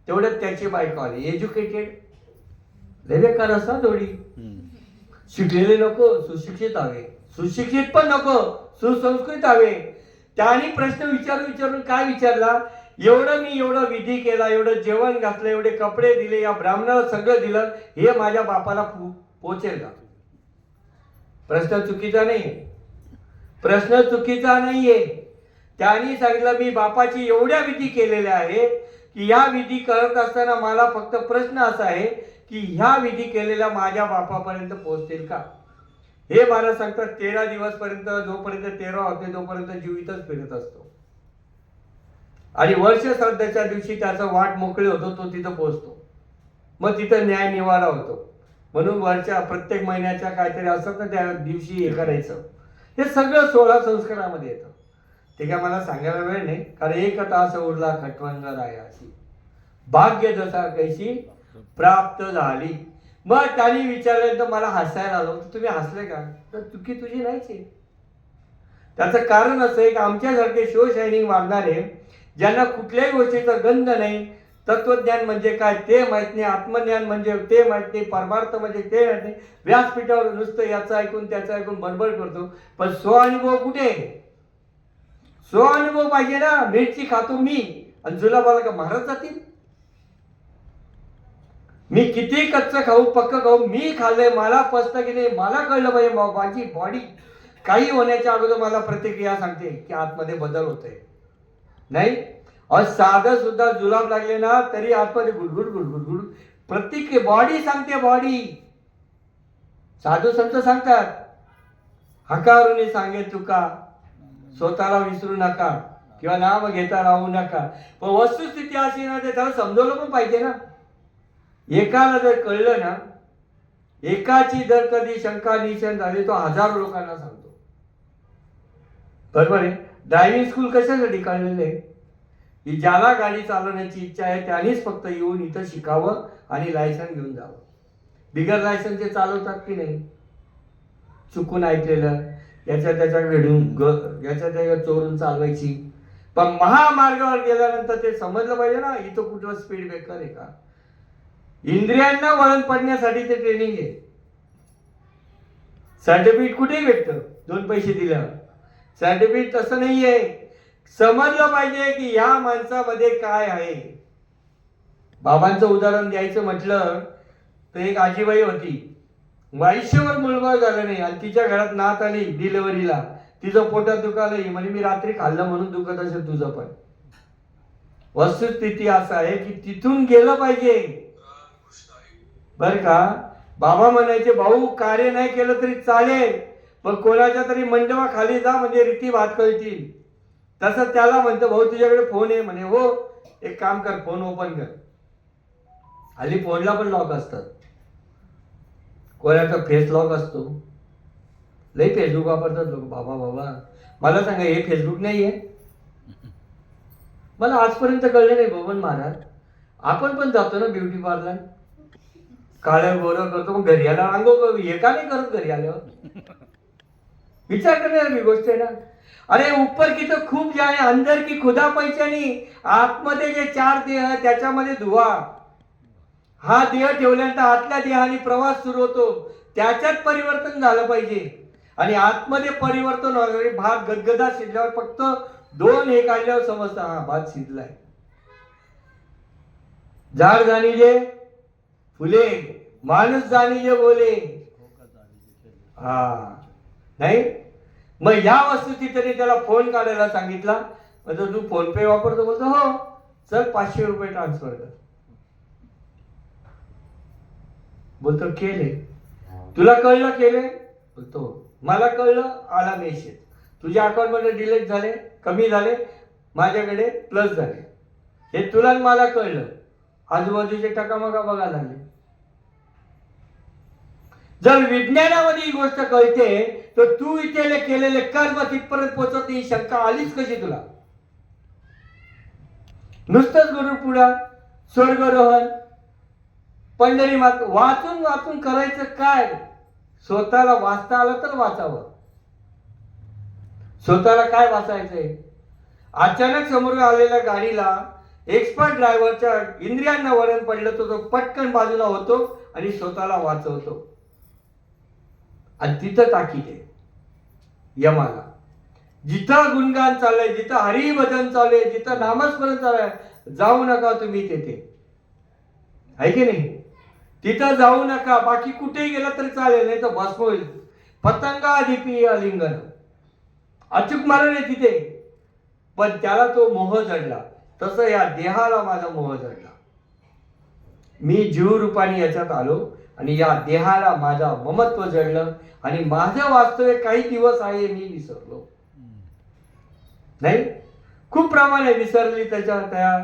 तेवढ्यात त्याची बायको आली, एज्युकेटेड, बेकार असा जोडी. शिकलेले नको, सुशिक्षित हवे, सुशिक्षित पण नको, सुसंस्कृत हवे. त्याने प्रश्न विचारून काय विचारला, एवढं मी एवढं विधी केला, एवढं जेवण घातलं, एवढे कपडे दिले, या ब्राह्मणाला सगळं दिलं, हे माझ्या बापाला पोचेल का? प्रश्न चुकीचा नाही, प्रश्न चुकीचा नाहीये. त्यांनी सांगितलं मी बापाची एवढ्या विधी केलेल्या आहे की या विधी करत असताना मला फक्त प्रश्न असा आहे की ह्या विधी केलेल्या माझ्या बापापर्यंत पोहोचतील का? हे मला सांगतात 13 दिवस पर्यंत, जोपर्यंत 13 होते तोपर्यंत जीवितच फिरत असतो. आणि वर्ष श्राद्धाच्या दिवशी त्याचा वाट मोकळे होतो, तो तिथं पोहोचतो. मग तिथं न्याय निवाडा होतो. म्हणून प्रत्येक महिन्याच्या काहीतरी असत ना त्या दिवशी हे करायचं. हे सगळं 16 संस्कारामध्ये येतं. ते काय मला सांगायला वेळ नाही, कारण एक तास उरला खटवंग रायाची, भाग्य जसा कैशी प्राप्त झाली. मग त्यांनी विचारलं तर मला हसायला आलं. तुम्ही हसले का? तर चुकी तुझी नाहीच आहे. त्याचं कारण असं आहे की आमच्यासारखे शो शायनिंग मागणारे, ज्यांना कुठल्याही गोष्टीचा गंध नाही, तत्वज्ञान म्हणजे काय ते माहित नाही, आत्मज्ञान म्हणजे ते माहित नाही, परमार्थ म्हणजे ते माहित नाही, व्यासपीठावर नुसतं याचं ऐकून त्याचं ऐकून बडबड करतो. पण स्वानुभव कुठे? स्वानुभव पाहिजे ना. मिरची खातो मी आणि जुलाबाला का महाराज जातील? मी किती कच्चं खाऊ पक्क खाऊ, मी खाल्लंय, मला पचतं की नाही मला कळलं पाहिजे. माझी बॉडी काही होण्याच्या अगोदर मला प्रतिक्रिया सांगते की आतमध्ये बदल होतोय. नाही साधं सुद्धा जुलाब लागले ना तरी आतमध्ये गुडगुड गुडगुड गुड प्रतिक्रिया बॉडी सांगते. बॉडी साधू संत सांगतात हकारुनी सांगे तुका, स्वतःला विसरू नका किंवा नाम घेता राहू नका. पण वस्तुस्थिती अशी ना ते त्याला समजवलं पण पाहिजे ना. एकाला जर कळलं ना, एकाची जर कधी शंका निशन झाली तो हजारो लोकांना सांगतो. बरोबर आहे. ड्रायव्हिंग स्कूल कशासाठी काढलेलं आहे की ज्याला गाडी चालवण्याची इच्छा आहे त्यानेच फक्त येऊन इथं शिकावं आणि लायसन घेऊन जावं. बिगर लायसनचे चालवतात की नाही? चुकून ऐकलेलं याच्या त्याच्या वेडून याच्या त्याच्या चोरून चालवायची. पण महामार्गावर गेल्यानंतर ते समजलं पाहिजे ना इथं कुठलं स्पीड ब्रेकर आहे का. इंद्रियांना वळण पडण्यासाठी ते ट्रेनिंग आहे. सर्टिफिकेट कुठेही भेटतं 2 पैसे दिल्यावर. सर्टिफिकेट तसं नाहीये. समजलं पाहिजे की ह्या माणसामध्ये काय आहे. बाबांचं उदाहरण द्यायचं म्हटलं तर एक आजीबाई होती, आयुष्यभर मुलबाळ झालं नाही आणि तिच्या घरात नात आली डिलिव्हरीला, तिचं पोटात दुखायला म्हणजे मी रात्री खाल्लं म्हणून दुखत असेल तुझं पण. वस्तुस्थिती असं आहे की तिथून गेलं पाहिजे बर का. बाबा म्हणायचे भाऊ कार्य नाही केलं तरी चालेल मग कोणाच्या तरी मंडपा खाली जा म्हणजे रीती भात कळतील. तसं त्याला म्हणतो भाऊ तुझ्याकडे फोन आहे म्हणे. हो एक काम कर फोन ओपन कर. हल्ली फोनला पण लॉक असतात. कोणाचा फेस लॉक असतो. लई फेसबुक वापरतात लोक. बाबा बाबा मला सांगा हे फेसबुक नाहीये. मला आजपर्यंत कळलं नाही बबन महाराज. आपण पण जातो ना ब्युटी पार्लर, काळं गोरं करतो, मग घरी आला अंगो हे का नाही करत घरी आल्यावर? विचार करण्याची गोष्ट आहे ना. अरे ऊपर की तो खूप जे आहे, अंदर की खुदा पैशानी. आतमध्ये जे 4 देह त्याच्यामध्ये धुवा. हा देह ठेवल्यानंतर आतल्या देहाने प्रवास सुरू होतो. त्याच्यात परिवर्तन झालं पाहिजे. आणि आतमध्ये परिवर्तन होणारे भात गदगदा शिजल्यावर फक्त 2 हे काढल्यावर समजतं हा भात शिजलाय. झाड जाणीजे फुले, माणूस जाणीजे बोले. हा नाही मग या वस्तुस्थितीने त्याला फोन काढायला सांगितला. म्हणजे तू फोन पे वापरतो? बोलतो हो. चल 500 रुपये ट्रान्सफर कर. बोलतो केले. तुला कळलं केले? बोलतो मला कळलं. आला मेसेज तुझ्या अकाउंट मध्ये डिलीट झाले, कमी झाले, माझ्याकडे प्लस झाले. हे तुला मला कळलं. आजूबाजूचे टकामका बघा लागले. जर विज्ञानामध्ये ही गोष्ट कळते तर तू इथे केलेले कर्म तिथपर्यंत पोहोचत ही शंका आलीच कशी तुला? नुसतंच गुरुपुडा, स्वर्गरोहण, पंढरी मात वाचून वाचून करायचं काय? स्वतःला वाचता आलं तर वाचावं. स्वतःला काय वाचायचंय? अचानक समोर आलेल्या गाडीला एक्सपर्ट ड्रायव्हरच्या इंद्रियांना वळण पडलं तर तो पटकन बाजूला होतो आणि स्वतःला वाचवतो. आणि तिथं ताकीद आहे यमाला. जिथं गुणगान चाललंय, जिथं हरिभजन चालू आहे, जिथं नामस्मरण चालू आहे, जाऊ नका तुम्ही तिथे. आहे की नाही? तिथं जाऊ नका. बाकी कुठेही गेला तरी चालेल, नाही तर भस्म होईल. पतंगा अधिपी आलिंगन. अचूक मारण आहे तिथे. पण त्याला तो मोह जडला. तसं या देहाला माझा मोह जडला. मी जीव रूपाने याच्यात आलो आणि या देहाला माझा ममत्व जडलं आणि माझं वास्तव्य काही दिवस आहे मी विसरलो. नाही खूप प्रमाणे विसरली. त्याच्या त्या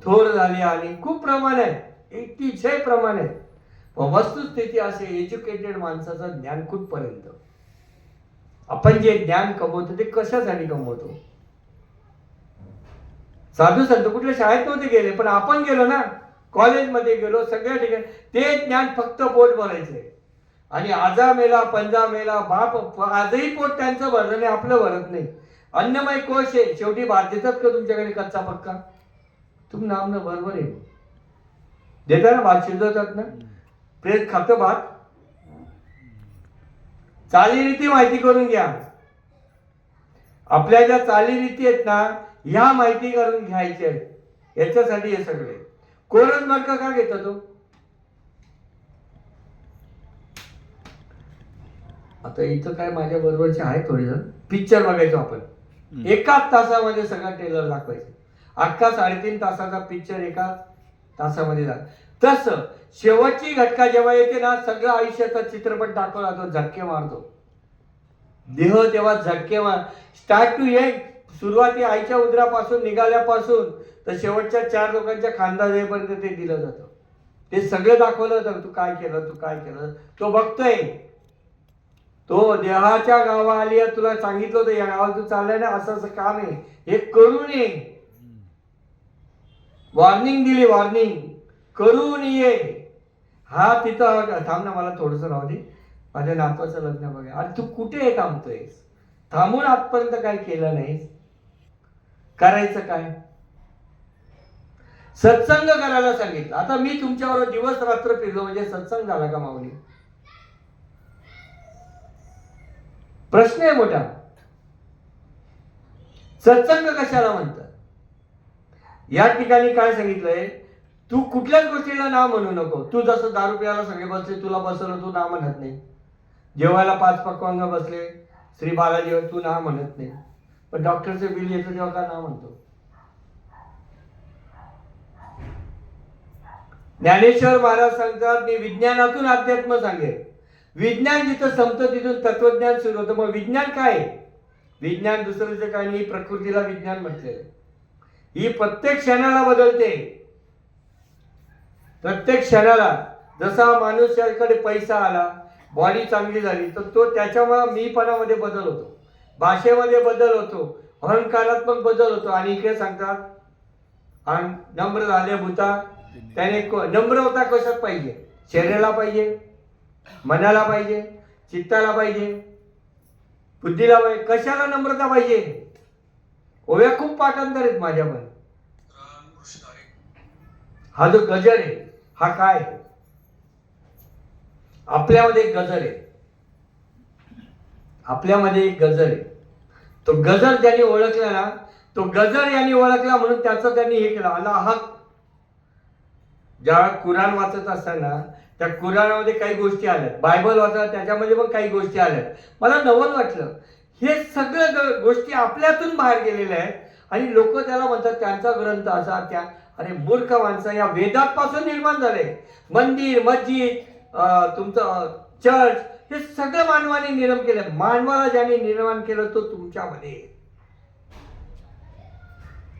थोर झाली आणि खूप प्रमाणे, अतिशय प्रमाणे. वस्तुस्थिती असे एज्युकेटेड माणसाचं ज्ञान कुठपर्यंत? आपण जे ज्ञान कमवतो ते कशासाठी कमवतो? साधू संत कुठल्या शाळेत नव्हते गेले, पण आपण गेलो ना, कॉलेजमध्ये गेलो, सगळ्या ठिकाणी. ते ज्ञान फक्त पोट भरायचंय. आणि आजा मेला पंजा मेला बाप, आजही पोट त्यांचं भरलं नाही, आपलं भरत नाही. अन्नमय कोश आहे. शेवटी भात देतात का तुमच्याकडे कच्चा पक्का? तुम नाम न बरोबर आहे. देता ना भात, शिजवतात ना, प्रेत खातं भात. चालीरीती माहिती करून घ्या. आपल्या ज्या चालीरीती आहेत ना, ह्या माहिती करून घ्यायच्या आहेत. याच्यासाठी हे सगळे. कोरच मार्क का घेता तो? आता इथं काय माझ्या बरोबरचे आहे थोडे जण. पिक्चर बघायचो आपण. 1 तासामध्ये सगळा ट्रेलर दाखवायचा. अख्खा 3.5 तासाचा पिक्चर 1 तासामध्ये दाखव. तसं शेवटची घटका जेव्हा येते ना, सगळं आयुष्याचा चित्रपट दाखवला जातो. झटके मारतो देह. तेव्हा झटके मार. Start to end. सुरुवाती आईच्या उदरापासून निघाल्यापासून तर शेवटच्या 4 लोकांच्या खांदा जाईपर्यंत ते दिलं जातं. ते सगळं दाखवलं जातं. तू काय केलं, तू काय केलं, तो बघतोय. तो देहाच्या गावा आली, तुला सांगितलं होतं या गावात तू चाललाय ना, असं असं काम आहे, हे करून ये. वॉर्निंग दिली, वॉर्निंग करून ये. हा तिथं थांब ना, मला थोडस राहू दे, माझ्या नातवाचं लग्न बघा. अरे तू कुठे थांबतोयस? थांबून आजपर्यंत काय केलं नाहीस? करायचं काय? सत्संग करायला सांगितलं. आता मी तुमच्यावर दिवस रात्र फिरलो म्हणजे सत्संग झाला का माऊली? प्रश्न आहे मोठा. सत्संग कशाला म्हणतात? या ठिकाणी काय सांगितलंय? तू कुठल्याच गोष्टीला ना म्हणू नको. तू जसं दारू प्यायला सगळे बसले, तुला बसवलं, तू ना म्हणत नाही. जेवायला 5 पक्वांग बसले, श्री बालाजीवर, तू ना म्हणत नाही. पण डॉक्टरचं बिल येतं तेव्हा का ना म्हणतो? ज्ञानेश्वर महाराज सांगतात, मी विज्ञानातून अध्यात्म सांगेन. विज्ञान जिथं संपतं तिथून तत्वज्ञान सुरू होतं. मग विज्ञान काय आहे? विज्ञान दुसरं काय नाही, प्रकृतीला विज्ञान म्हटलेलं. ही प्रत्येक क्षणाला बदलते. प्रत्येक क्षणाला जसा माणूसकडे पैसा आला, बॉडी चांगली झाली, तर तो त्याच्यामुळे मीपणामध्ये बदल होतो, भाषेमध्ये बदल होतो, अहंकारात्मक बदल होतो. आणि इकडे सांगतात नम्र झाले भूता. त्याने नम्रता कशात पाहिजे? शरीराला पाहिजे, मनाला पाहिजे, चित्ताला पाहिजे, बुद्धीला पाहिजे. कशाला नम्रता पाहिजे? ओव्या खूप पाठांतर आहेत माझ्या पण. हा जो गजर आहे हा काय आहे? आपल्यामध्ये एक गजर आहे, आपल्यामध्ये एक गजर आहे. तो गजर ज्यांनी ओळखला ना, तो गजर यांनी ओळखला म्हणून त्याचं त्यांनी हे केलं. अल्लाह हक. ज्या कुराण वाचत असताना त्या कुराणामध्ये काही गोष्टी आल्यात, बायबल वाचत त्याच्यामध्ये पण काही गोष्टी आल्यात. मला नवल वाटलं, हे सगळं गोष्टी आपल्यातून बाहेर गेलेल्या आहेत आणि लोक त्याला म्हणतात त्यांचा ग्रंथ असा त्या. अरे मूर्ख माणसं, या वेदांपासून निर्माण झाले. मंदिर, मस्जिद, तुमचं चर्च, हे सगळं मानवाने निर्माण केलं. मानवाला ज्याने निर्माण केलं तो तुमच्यामध्ये.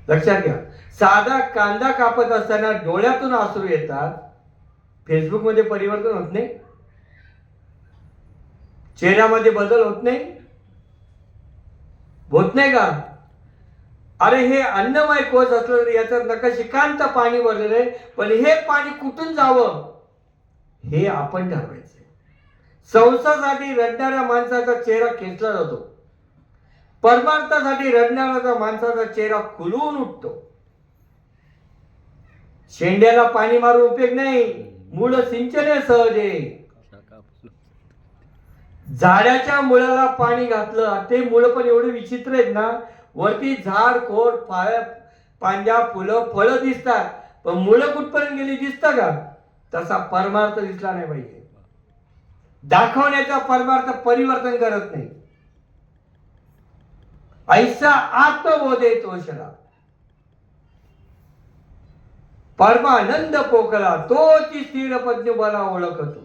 लक्षात घ्या, साधा कांदा कापत असताना डोळ्यातून अश्रू येतात. फेसबुक मध्ये परिवर्तन होत नाही, चेहऱ्यामध्ये बदल होत नाही, होत नाही का? अरे हे अन्नमय कोश असलं तरी याचं नकशिकांत पाणी भरलेलं आहे, पण हे पाणी कुठून जावं हे आपण ठरवायचं. संसारासाठी रडणाऱ्या माणसाचा चेहरा खेचला जातो, परमार्थासाठी रडणाऱ्या माणसाचा चेहरा खुलून उठतो. शेंड्याला पाणी मारून उपयोग नाही, मूळ सिंचने सहज आहे. झाडाच्या मुळाला पाणी घातलं, ते मुळ पण एवढे विचित्र आहेत ना, वरती झाड, खोड, पांज्या, फुलं, फळं दिसतात, पण मुळं कुठपर्यंत गेली दिसतं का? तसा परमार्थ दिसला नाही पाहिजे. दाखवण्याचा परमार्थ परिवर्तन करत नाही. ऐसा आत्मबोधे तोषला, परमानंद पोकळा, तोची स्थिर प्रज्ञाला ओळखतो.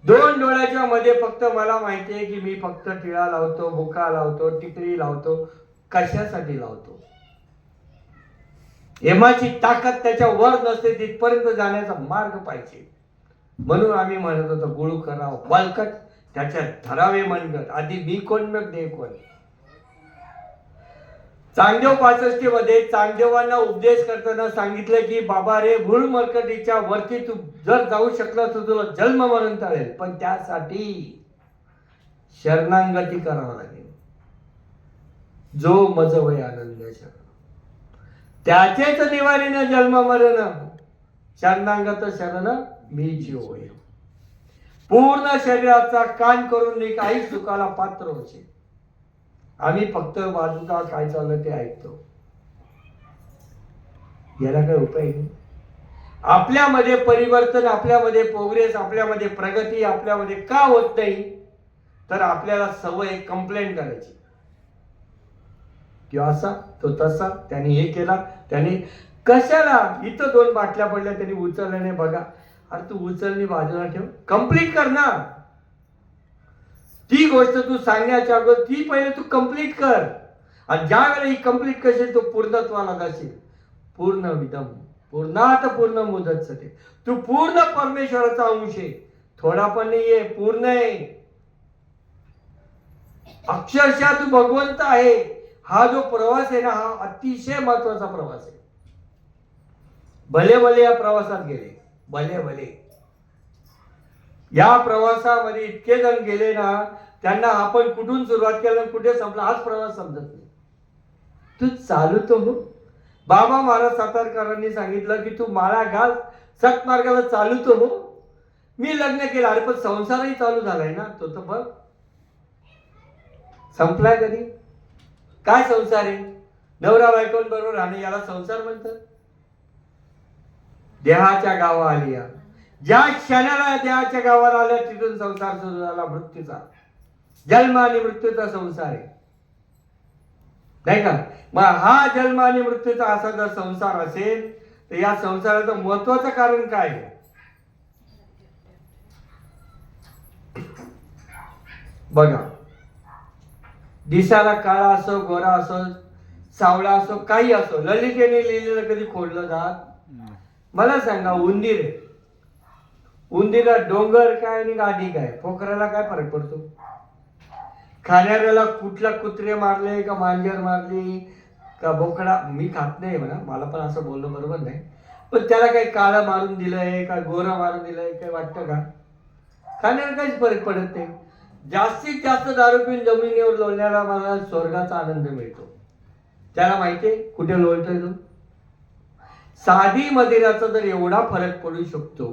दोन डोळ्याच्या मध्ये फक्त मला माहिती आहे की मी फक्त टिळा लावतो, बुका लावतो, टिकली लावतो. कशासाठी लावतो? एमाची ताकद त्याच्या वर नसते, तिथपर्यंत जाण्याचा मार्ग पाहिजे. म्हणून आम्ही म्हणत होतो गुळू कराव बलकट, त्याच्यात धरावे मनगट. आधी मी कोण मग देव कोण. चांगदेव 65 मध्ये चांगदेवांना उपदेश करताना सांगितलं की बाबा रे, भूळ मरकटीच्या वरती तू जर जाऊ शकला तर तुला जन्म मरण टाळेल, पण त्यासाठी शरणांगती करावं लागेल. जो मज वय आनंद शरण, त्याचेच निवारीन जन्म मरण, शरणांगत शरण मी जीव होय. पूर्ण शरीराचा कान करून काही सुखाला पात्र होशील. आम्ही फक्त बाजूला काय चाललं ते ऐकतो, याला काय उपाय नाही. आपल्यामध्ये परिवर्तन, आपल्यामध्ये प्रोग्रेस, आपल्यामध्ये प्रगती आपल्यामध्ये का होत नाही? तर आपल्याला सवय कंप्लेंट करायची, किंवा असा तो तसा, त्याने हे केला, त्याने कशाला. इथं 2 बाटल्या पडल्या, त्यांनी उचलल्या नाही. बघा, अरे तू उचलणी बाजूला ठेव, कंप्लीट कर ना. ती गोष्ट तू सांगण्याच्या अगोदर ती पहिले तू कंप्लीट कर. आणि ज्या वेळेला ही कंप्लीट करशील तो पूर्णत्वाला जाशील. पूर्ण विदम पूर्णात पूर्ण मुदच्यते. तू पूर्ण परमेश्वराचा अंश आहे, थोडा पण नाहीये, पूर्ण आहे. अक्षरशः तू भगवंत आहे. हा जो प्रवास आहे ना, हा अतिशय महत्वाचा प्रवास आहे. भले भले या प्रवासात गेले, भले भले या प्रवासामध्ये इतके जण गेले ना, त्यांना आपण कुठून सुरुवात केली कुठे संपला हाच प्रवास समजत नाही. तू चालू तो हो. बाबा महाराज सातारकरांनी सांगितलं की तू माळा घाल, सत्मार्गाला चालू तो हो. मी लग्न केलं, अरे पण संसारही चालू झालाय ना, तो तर बघ संपलाय कधी. काय संसार आहे? नवरा बायकोंबरोबर राहणे, याला संसार म्हणतात. देहाच्या गावा आलिया, ज्या क्षणाला देहाच्या गावाला आल्या तिथून संसार सुरू झाला. मृत्यूचा, जन्म आणि मृत्यूचा संसार आहे, नाही का? मग हा जन्म आणि मृत्यूचा असा जर संसार असेल तर या संसाराचं महत्वाचं कारण काय आहे? बघा, दिसायला काळा असो, गोरा असो, सावळा असो, काही असो, ललितेने लिहिलेलं कधी खोडलं जात? मला सांगा, उंदीर आहे, उंदीरला डोंगर काय आणि गादी काय, पोखराला काय फरक पडतो? खाणाऱ्याला कुठला कुत्रे मारले का मांजर मारली का बोकडा, मी खात नाही म्हणा, मला पण असं बोलणं बरोबर नाही, पण त्याला काही काळं मारून दिलंय का गोरं मारून दिलंय काय वाटतं का? खाण्याला काहीच फरक पडत नाही. जास्तीत जास्त दारू पिऊन जमिनीवर लोळण्याला मला स्वर्गाचा आनंद मिळतो. त्याला माहितीये कुठे लोळतोय तो. साधी मदिराचा जर एवढा फरक पडू शकतो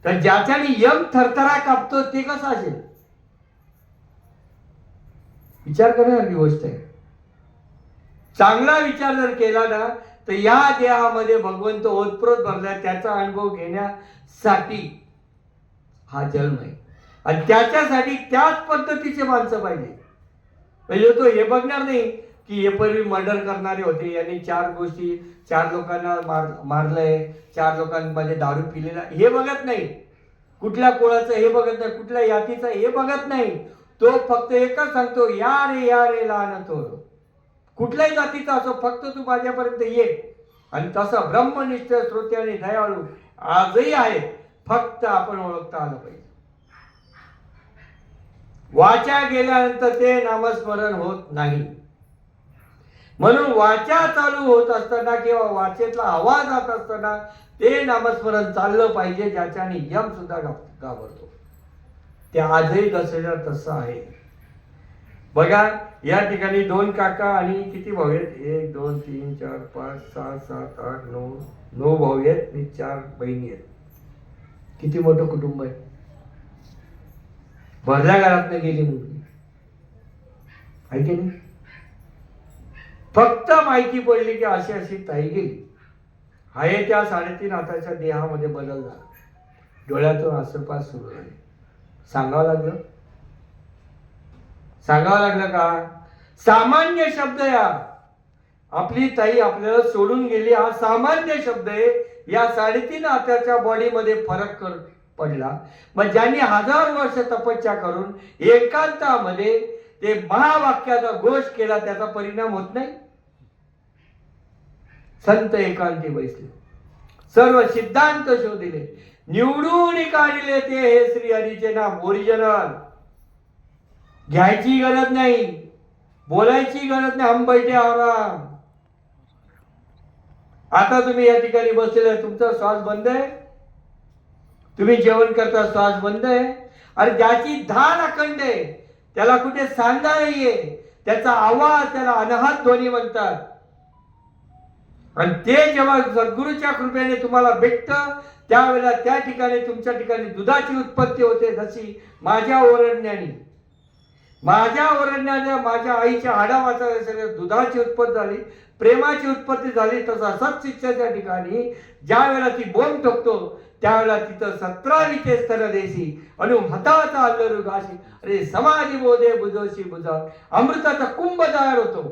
तर ज्याच्याने यम थरथरा कापतो ते कसं असेल? विचार करण्यासारखी गोष्ट आहे. चांगला विचार जर केला ना तर या देहामध्ये भगवंत ओतप्रोत भरलाय, त्याचा अनुभव घेण्यासाठी हा जन्म आहे. आणि त्याच्यासाठी त्याच पद्धतीचे माणसं पाहिजे. म्हणजे तो हे बघणार नाही की हे पूर्वी मर्डर करणारे होते, यांनी 4 गोष्टी 4 लोकांना मारलंय, 4 लोकांमध्ये दारू पिलेला, हे बघत नाही. कुठल्या कुळाचं हे बघत नाही, कुठल्या जातीचं हे बघत नाही. तो फक्त एकच सांगतो, या रे लहान थोर, कुठल्याही जातीचा असो, फक्त तू माझ्यापर्यंत ये. आणि तसं ब्रह्मनिष्ठ श्रोते आणि दयाळू आजही आहे, फक्त आपण ओळखता आलं पाहिजे. वाचा गेल्यानंतर ते नामस्मरण होत नाही. म्हणून वाचा चालू होत असताना किंवा वाचेतला आवाज जात असताना ते नामस्मरण चाललं पाहिजे, ज्याच्याने यम सुद्धा घाबरतो. ते आजही दसऱ्याला तसं आहे. बघा, या ठिकाणी 2 काका आणि किती भाऊ आहेत? 1 2 3 4 5 6 7 8 9 भाऊ आहेत आणि 4 बहिणी आहेत. किती मोठं कुटुंब आहे. भरल्या घरातनं गेली मुलगी आहे की नाही? फक्त माहिती पडली की अशी अशी ताई गेली. आहे त्या 3.5 हाताच्या देहामध्ये बदल झाला. डोळ्यातून आसपास सुरू झाले. सांगावं लागलं का? सामान्य शब्द या आपली ताई आपल्याला सोडून गेली, हा सामान्य शब्द आहे. या 3.5 हाताच्या बॉडीमध्ये फरक पडला. मग ज्यांनी 1000 वर्ष तपस्या करून एकांतामध्ये ते महावाक्याचा घोष केला, त्याचा परिणाम होत नाही? संत एकांती बसले, सर्व सिद्धांत शोधिले, निवडून काढले ते हे श्री हरीचे नाम ओरिजिनल. घ्यायची गरज नाही, बोलायची गरज नाही, हम बैठे आराम. आता तुम्ही या ठिकाणी बसलेले, तुमचा श्वास बंद आहे, तुम्ही जेवण करता श्वास बंद आहे. अरे ज्याची धान अखंड आहे त्याला कुठे सांगा नाहीये, त्याचा आवाज त्याला अनाहत ध्वनी म्हणतात. आणि ते जेव्हा सद्गुरूच्या कृपेने तुम्हाला भेटतं त्यावेळेला त्या ठिकाणी तुमच्या ठिकाणी दुधाची उत्पत्ती होते. जशी माझ्या ओरडण्याने माझ्या आईच्या हाडावाचा दुधाची उत्पत्ती झाली, प्रेमाची उत्पत्ती झाली, तसा सत्शिक्षाच्या ठिकाणी ज्या वेळेला ती बोंब ठोकतो त्यावेळेला तिथं 17 स्तर देशी अनु हताचा अल्लरू गाशी, अरे समाधी बोधे बुजोशी बुजा, अमृताचा कुंभ तयार होतो.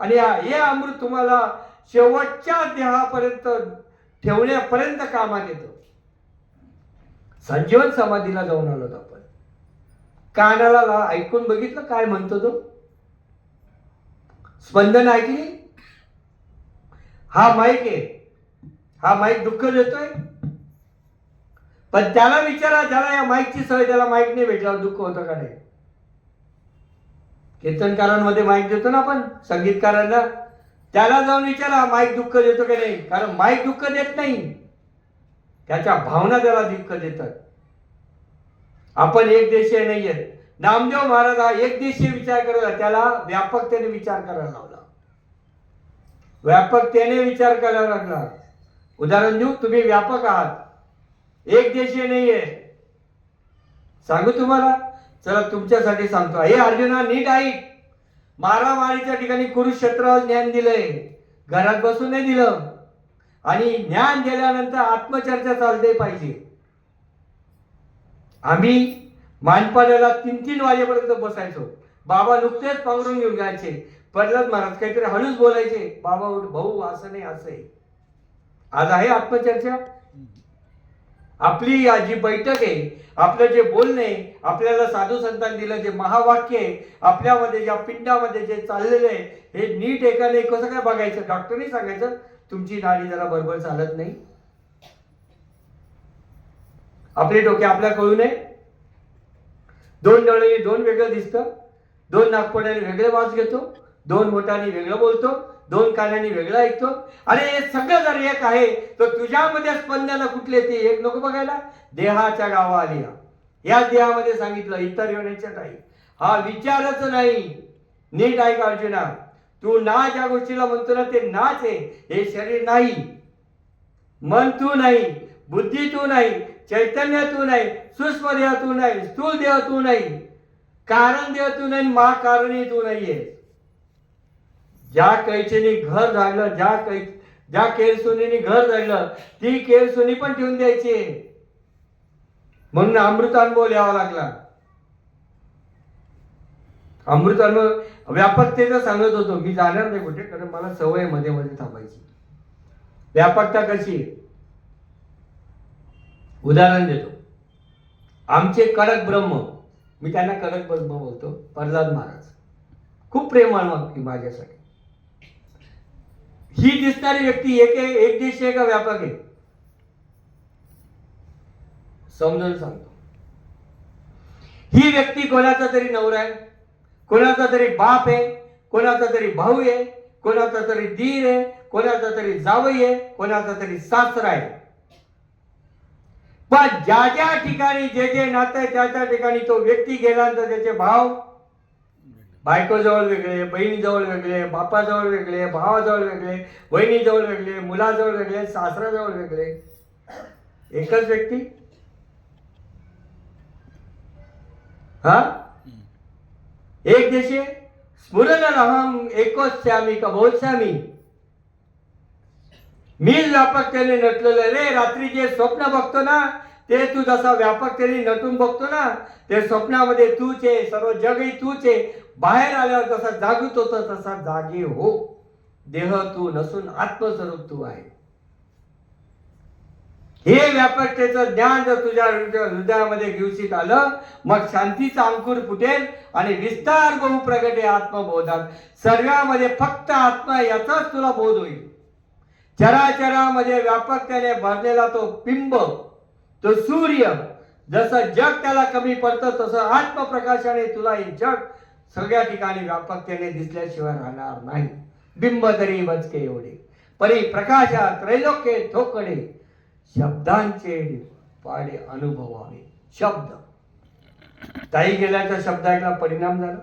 आणि हे अमृत तुम्हाला शेवटच्या देहापर्यंत ठेवण्यापर्यंत कामात येतं. संजीवन समाधीला जाऊन आलो आपण. कानाला ऐकून बघितलं काय म्हणतो तो? स्पंदन ऐकली? हा माईक आहे, हा माईक दुःख देतोय. पण त्याला विचारा, ज्याला या माईकची सवय, त्याला माईक नाही भेटल्यावर दुःख होतं का नाही? कीर्तनकारांमध्ये माईक देतो ना आपण, संगीतकारांना, त्याला जाऊन विचारा माईक दुःख देतो का नाही. कारण माईक दुःख देत नाही, त्याच्या भावना त्याला दुःख देतात. आपण एक देशीय नाहीये. नामदेव महाराज हा एक देशीय विचार करायला, त्याला व्यापकतेने विचार करायला लावला, व्यापकतेने विचार करायला लागला. उदाहरण देऊ, तुम्ही व्यापक आहात, एक देशीय नाहीये. सांगू तुम्हाला, चला तुमच्यासाठी सांगतो. हे अर्जुना नीट ऐक. मारामारीच्या ठिकाणी कुरुक्षेत्रावर ज्ञान दिलंय, घरात बसून नाही दिलं. आणि ज्ञान दिल्यानंतर आत्मचर्चा चालते पाहिजे. आम्ही मानपाड्याला 3-3 वाजेपर्यंत बसायचो. बाबा नुकतेच पांघरून घेऊन जायचे. प्रल्हाद महाराज काहीतरी हळूच बोलायचे, बाबा भाऊ असं नाही असं आहे. आज आहे आत्मचर्चा? आपली जी बैठक आहे, आपलं जे बोलणे, आपल्याला साधू संतांनी दिलं जे महावाक्य आहे, आपल्यामध्ये ज्या पिंडामध्ये जे चाललेलं आहे, हे नीट एकाने कसं काय बघायचं? डॉक्टरने सांगायचं तुमची नाडी जरा बरोबर चालत नाही. आपले डोके आपल्या कळू नये. दोन डोळ्यांनी दोन वेगळं दिसतं, दोन नागपुड्याने वेगळे वास घेतो, दोन ओठांनी वेगळं बोलतो, दोन कानांनी वेगळं ऐकतो. अरे हे सगळं जर एक आहे तर तुझ्यामध्ये स्पंदन कुठले ते एक नको बघायला? देहाच्या गावा आली. या देहामध्ये सांगितलं इतर योनीच्या नाही. हा विचारच नाही. नीट ऐक अर्जुना, तू नाच या गोष्टीला म्हणतो ना, ते नाच आहे. हे शरीर नाही, मन तू नाही, बुद्धी तू नाही, चैतन्य तू नाही, सूक्ष्म देह तू नाही, स्थूल देह तू नाही, कारण देह तू नाही, महाकारणी तू नाहीये. ज्या कैचीने घर झालं, ज्या केरसुनीने घर झालं, ती केरसुनी पण ठेवून द्यायची. म्हणून अमृतानुभव लिहावा लागला. अमृतानुभव व्यापकतेचं सांगत होतो. मी जाणार नाही कुठे, कारण मला सवय मध्ये मध्ये थांबायची. व्यापकता कशी? उदाहरण देतो. आमचे कडक ब्रह्म, मी त्यांना कडक ब्रह्म बोलतो, प्रल्हाद महाराज खूप प्रेमाळ वागते माझ्यासाठी. ही दिसणारी व्यक्ती एक देशी आहे का व्यापक आहे? समजून सांगतो. ही व्यक्ती कोणाचा तरी नवरा आहे, कोणाचा तरी बाप आहे, कोणाचा तरी भाऊ आहे, कोणाचा तरी दीर आहे, कोणाचा तरी जावई आहे, कोणाचा तरी सासरा आहे. पण ज्या ज्या ठिकाणी जे नातं आहे त्या ठिकाणी तो व्यक्ती गेल्यानंतर त्याचे भाव बायकोजवळ वेगळे, बहिणीजवळ वेगळे, बापाजवळ वेगळे, भावाजवळ वेगळे, बहिणीजवळ वेगळे, मुलाजवळ वेगळे, सासऱ्याजवळ वेगळे. एकच व्यक्ती. हा एक देशे स्फुरणहम एकोस्यामी का बहुश्यामी. मी व्यापकतेने नटलेलं रे. रात्री जे स्वप्न बघतो ना, ते तू जसा व्यापकतेने नटून बघतो ना, ते स्वप्नामध्ये तूच आहे, सर्व जगही तूच आहे. बाहेर आल्यावर जसा जागृत होतो तसा जागे हो. देह तू नसून आत्मस्वरूप तू आहे. हे व्यापकतेचं ज्ञान जर तुझ्या हृदयामध्ये घेऊशीत आलं, मग शांतीचा अंकुर फुटेल आणि विस्तार बहु प्रगटे आत्मबोधात. सर्वांमध्ये फक्त आत्मा याचाच तुला बोध होईल. चराचरामध्ये व्यापकतेने भरलेला तो बिंब, तो सूर्य, जसं जग त्याला कमी पडतं तसं आत्मप्रकाशाने तुला हे जग सगळ्या ठिकाणी व्यापकतेने दिसल्याशिवाय राहणार नाही. बिंब तरी बचके एवढे परी प्रकाशा त्रैलोक्य ठोकळे, शब्दांचे पाडे अनुभवावे. शब्द ताई गेल्याचा शब्द ऐकला परिणाम झाला,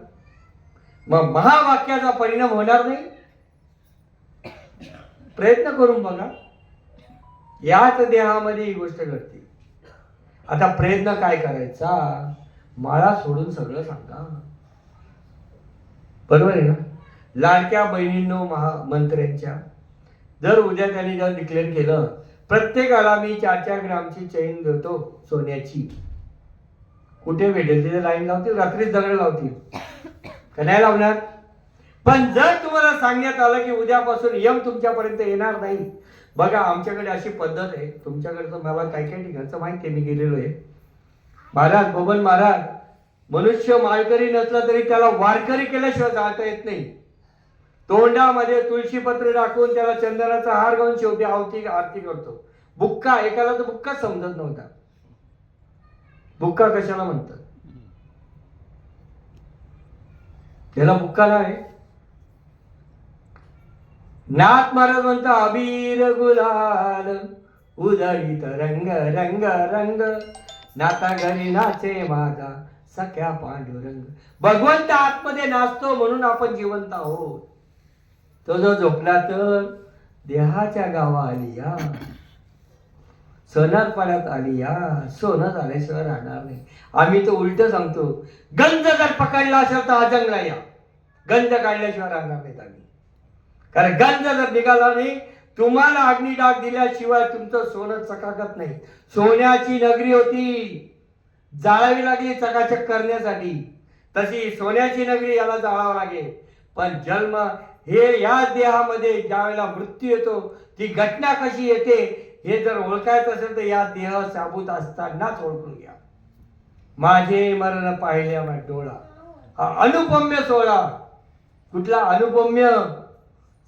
मग महावाक्याचा परिणाम होणार नाही? प्रयत्न करून बघा. याच देहामध्ये ही गोष्ट घडते. आता प्रयत्न काय करायचा? माळा सोडून सगळं सांगा. बरोबर आहे ना? लाडक्या बहिणींनो, मंत्र्यांच्या जर उद्या त्यांनी जर डिक्लेअर केलं प्रत्येकाला मी 4-4 ग्रामची चैन देतो सोन्याची, कुठे भेटेल तिथे लाईन लावतील, रात्रीच दगड लावतील का नाही लावणार? पण जर तुम्हाला सांगण्यात आलं की उद्यापासून यम तुमच्यापर्यंत येणार नाही. बघा आमच्याकडे अशी पद्धत आहे, तुमच्याकडचं मला काही काही ठिकाणचं माहिती आहे, मी गेलेलो आहे. महाराज बबन महाराज, मनुष्य माळकरी नसला तरी त्याला वारकरी केल्याशिवाय जाता येत नाही. तोंडामध्ये तुळशी पत्र टाकून त्याला चंदनाचा हार घालून शेवटी आरती करतो. बुक्का, एकाला तर बुक्का समजत नव्हता. बुक्का कशाला म्हणतात? त्याला बुक्का नाही. नाथ महाराज म्हणता अबीर गुलाल उधळीत रंग रंग रंग, नाता घरी नाचे माझा सख्या पांडुरंग. भगवंत आतमध्ये नाचतो म्हणून आपण जिवंत आहोत. तो जो झोपला तर देहाच्या गावा आली या, सोनार पाण्यात आली या, सोनं झाल्याशिवाय राहणार नाही. आम्ही तो उलट सांगतो, गंज जर पकडला असेल तर अजंगला या, गंज काढल्याशिवाय राहणार नाहीत आम्ही. कारण गंज जर निघाला नाही, तुम्हाला अग्निडाग दिल्याशिवाय तुमचं सोनं चकाकत नाही. सोन्याची नगरी होती, जाळावी लागली चकाचक करण्यासाठी, तशी सोन्याची नगरी याला जाळावं लागेल. पण जन्म हे या देहामध्ये ज्या वेळेला मृत्यू येतो, ती घटना कशी येते हे जर ओळखायचं असेल तर या देह शाबूत असतानाच ओळखून घ्या. माझे मरण पाहिल्या माझ्या डोळा, हा अनुपम्य सोहळा. कुठला अनुपम्य?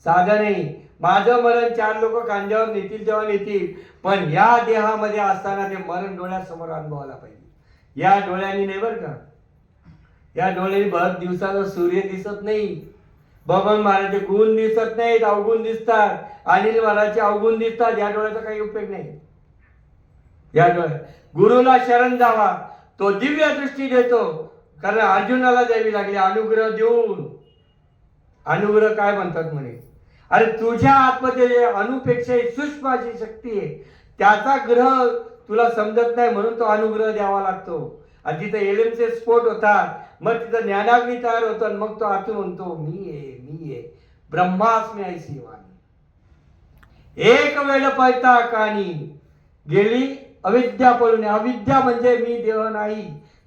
साधा नाही. माझं मरण 4 लोक खांद्यावर नेतील तेव्हा नेतील, पण या देहामध्ये असताना ते मरण डोळ्यासमोर अनुभवायला पाहिजे. या डोळ्यांनी नाही बरं का, या डोळ्यांनी भर दिवसाला सूर्य दिसत नाही, बबन महाराजचे गुण दिसत नाहीत, अवगुण दिसतात, अनिल महाराजचे अवगुण दिसतात. या डोळ्याचा काही उपयोग नाही. या डोळ्या गुरुला शरण जावा, तो दिव्य दृष्टी देतो. कारण अर्जुनाला द्यावी लागली अनुग्रह देऊन. अनुग्रह काय म्हणतात म्हणे, अरे तुझ्या आतमध्ये जे अणुपेक्षा सूक्ष्म अशी शक्ती आहे, त्याचा ग्रह तुला समजत नाही म्हणून तो अनुग्रह द्यावा लागतो. आणि तिथं एलेमचे स्फोट होतात, मग तिथं ज्ञानाग्नी तयार होतो, आणि मग तो आतून म्हणतो मी आहे ब्रह्मास्मी ऐसी वाणी. एक वेळ पळता कानी गेली अविद्या पळून. अविद्या म्हणजे मी देह नाही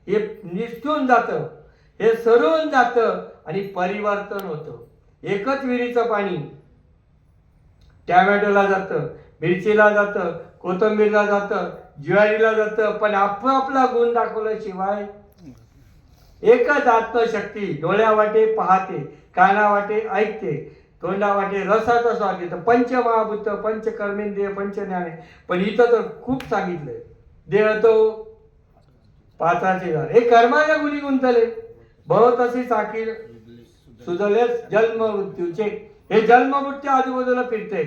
हे निसटून जातं, हे सरून जातं आणि परिवर्तन होतं. एकच विहिरीचं पाणी टॅमॅटोला जातं, मिरचीला जातं, कोथिंबीरला जातं, ज्वारीला जातं, पण आपला गुण दाखवल्याशिवाय एकच आत्मशक्ती डोळ्या वाटे पाहते, काना वाटे ऐकते, तोंडा वाटे रसाचा स्वाद येतं. पंचमहाभूत, पंचकर्मेंद्रिय, पंचज्ञाने. पण इथं तर खूप सांगितलंय. देह तो पाचाचे झाड, हे कर्माच्या गुणी गुंतले. बहुत अशी साखीर सुजले जन्म मृत्यूचे. हे जन्म मृत्यू आजूबाजूला फिरते.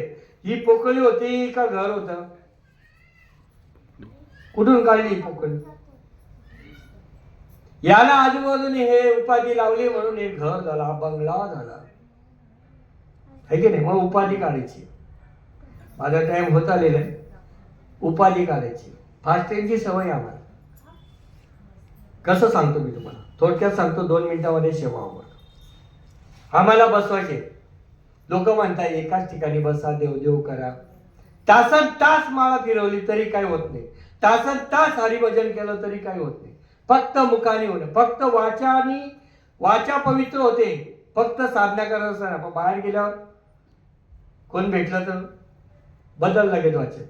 ही पोकळी होती का घर होतं? कुठून काढली ही पोकळी? याला आजूबाजूने हे उपाधी लावली म्हणून एक घर झाला, बंगला झाला, है की नाही? मग उपाधी काढायची. माझा टाइम होत आलेला आहे. उपाधी काढायची फास्टिंगची सवय आम्हाला. कसं सांगतो मी तुम्हाला, थोडक्यात सांगतो, 2 मिनिटामध्ये सेवा. आम्हाला बसवायचे. लोक म्हणतात एकाच ठिकाणी बसा, देव करा. तासन तास माळा फिरवली तरी काही होत नाही, तासन तास हरिभजन केलं तरी काही होत नाही. फक्त मुखाने होणं, फक्त वाचा पवित्र होते, फक्त साधना करत असताना. पण बाहेर गेल्यावर कोण भेटलं तर बदल लगेच वाचेल.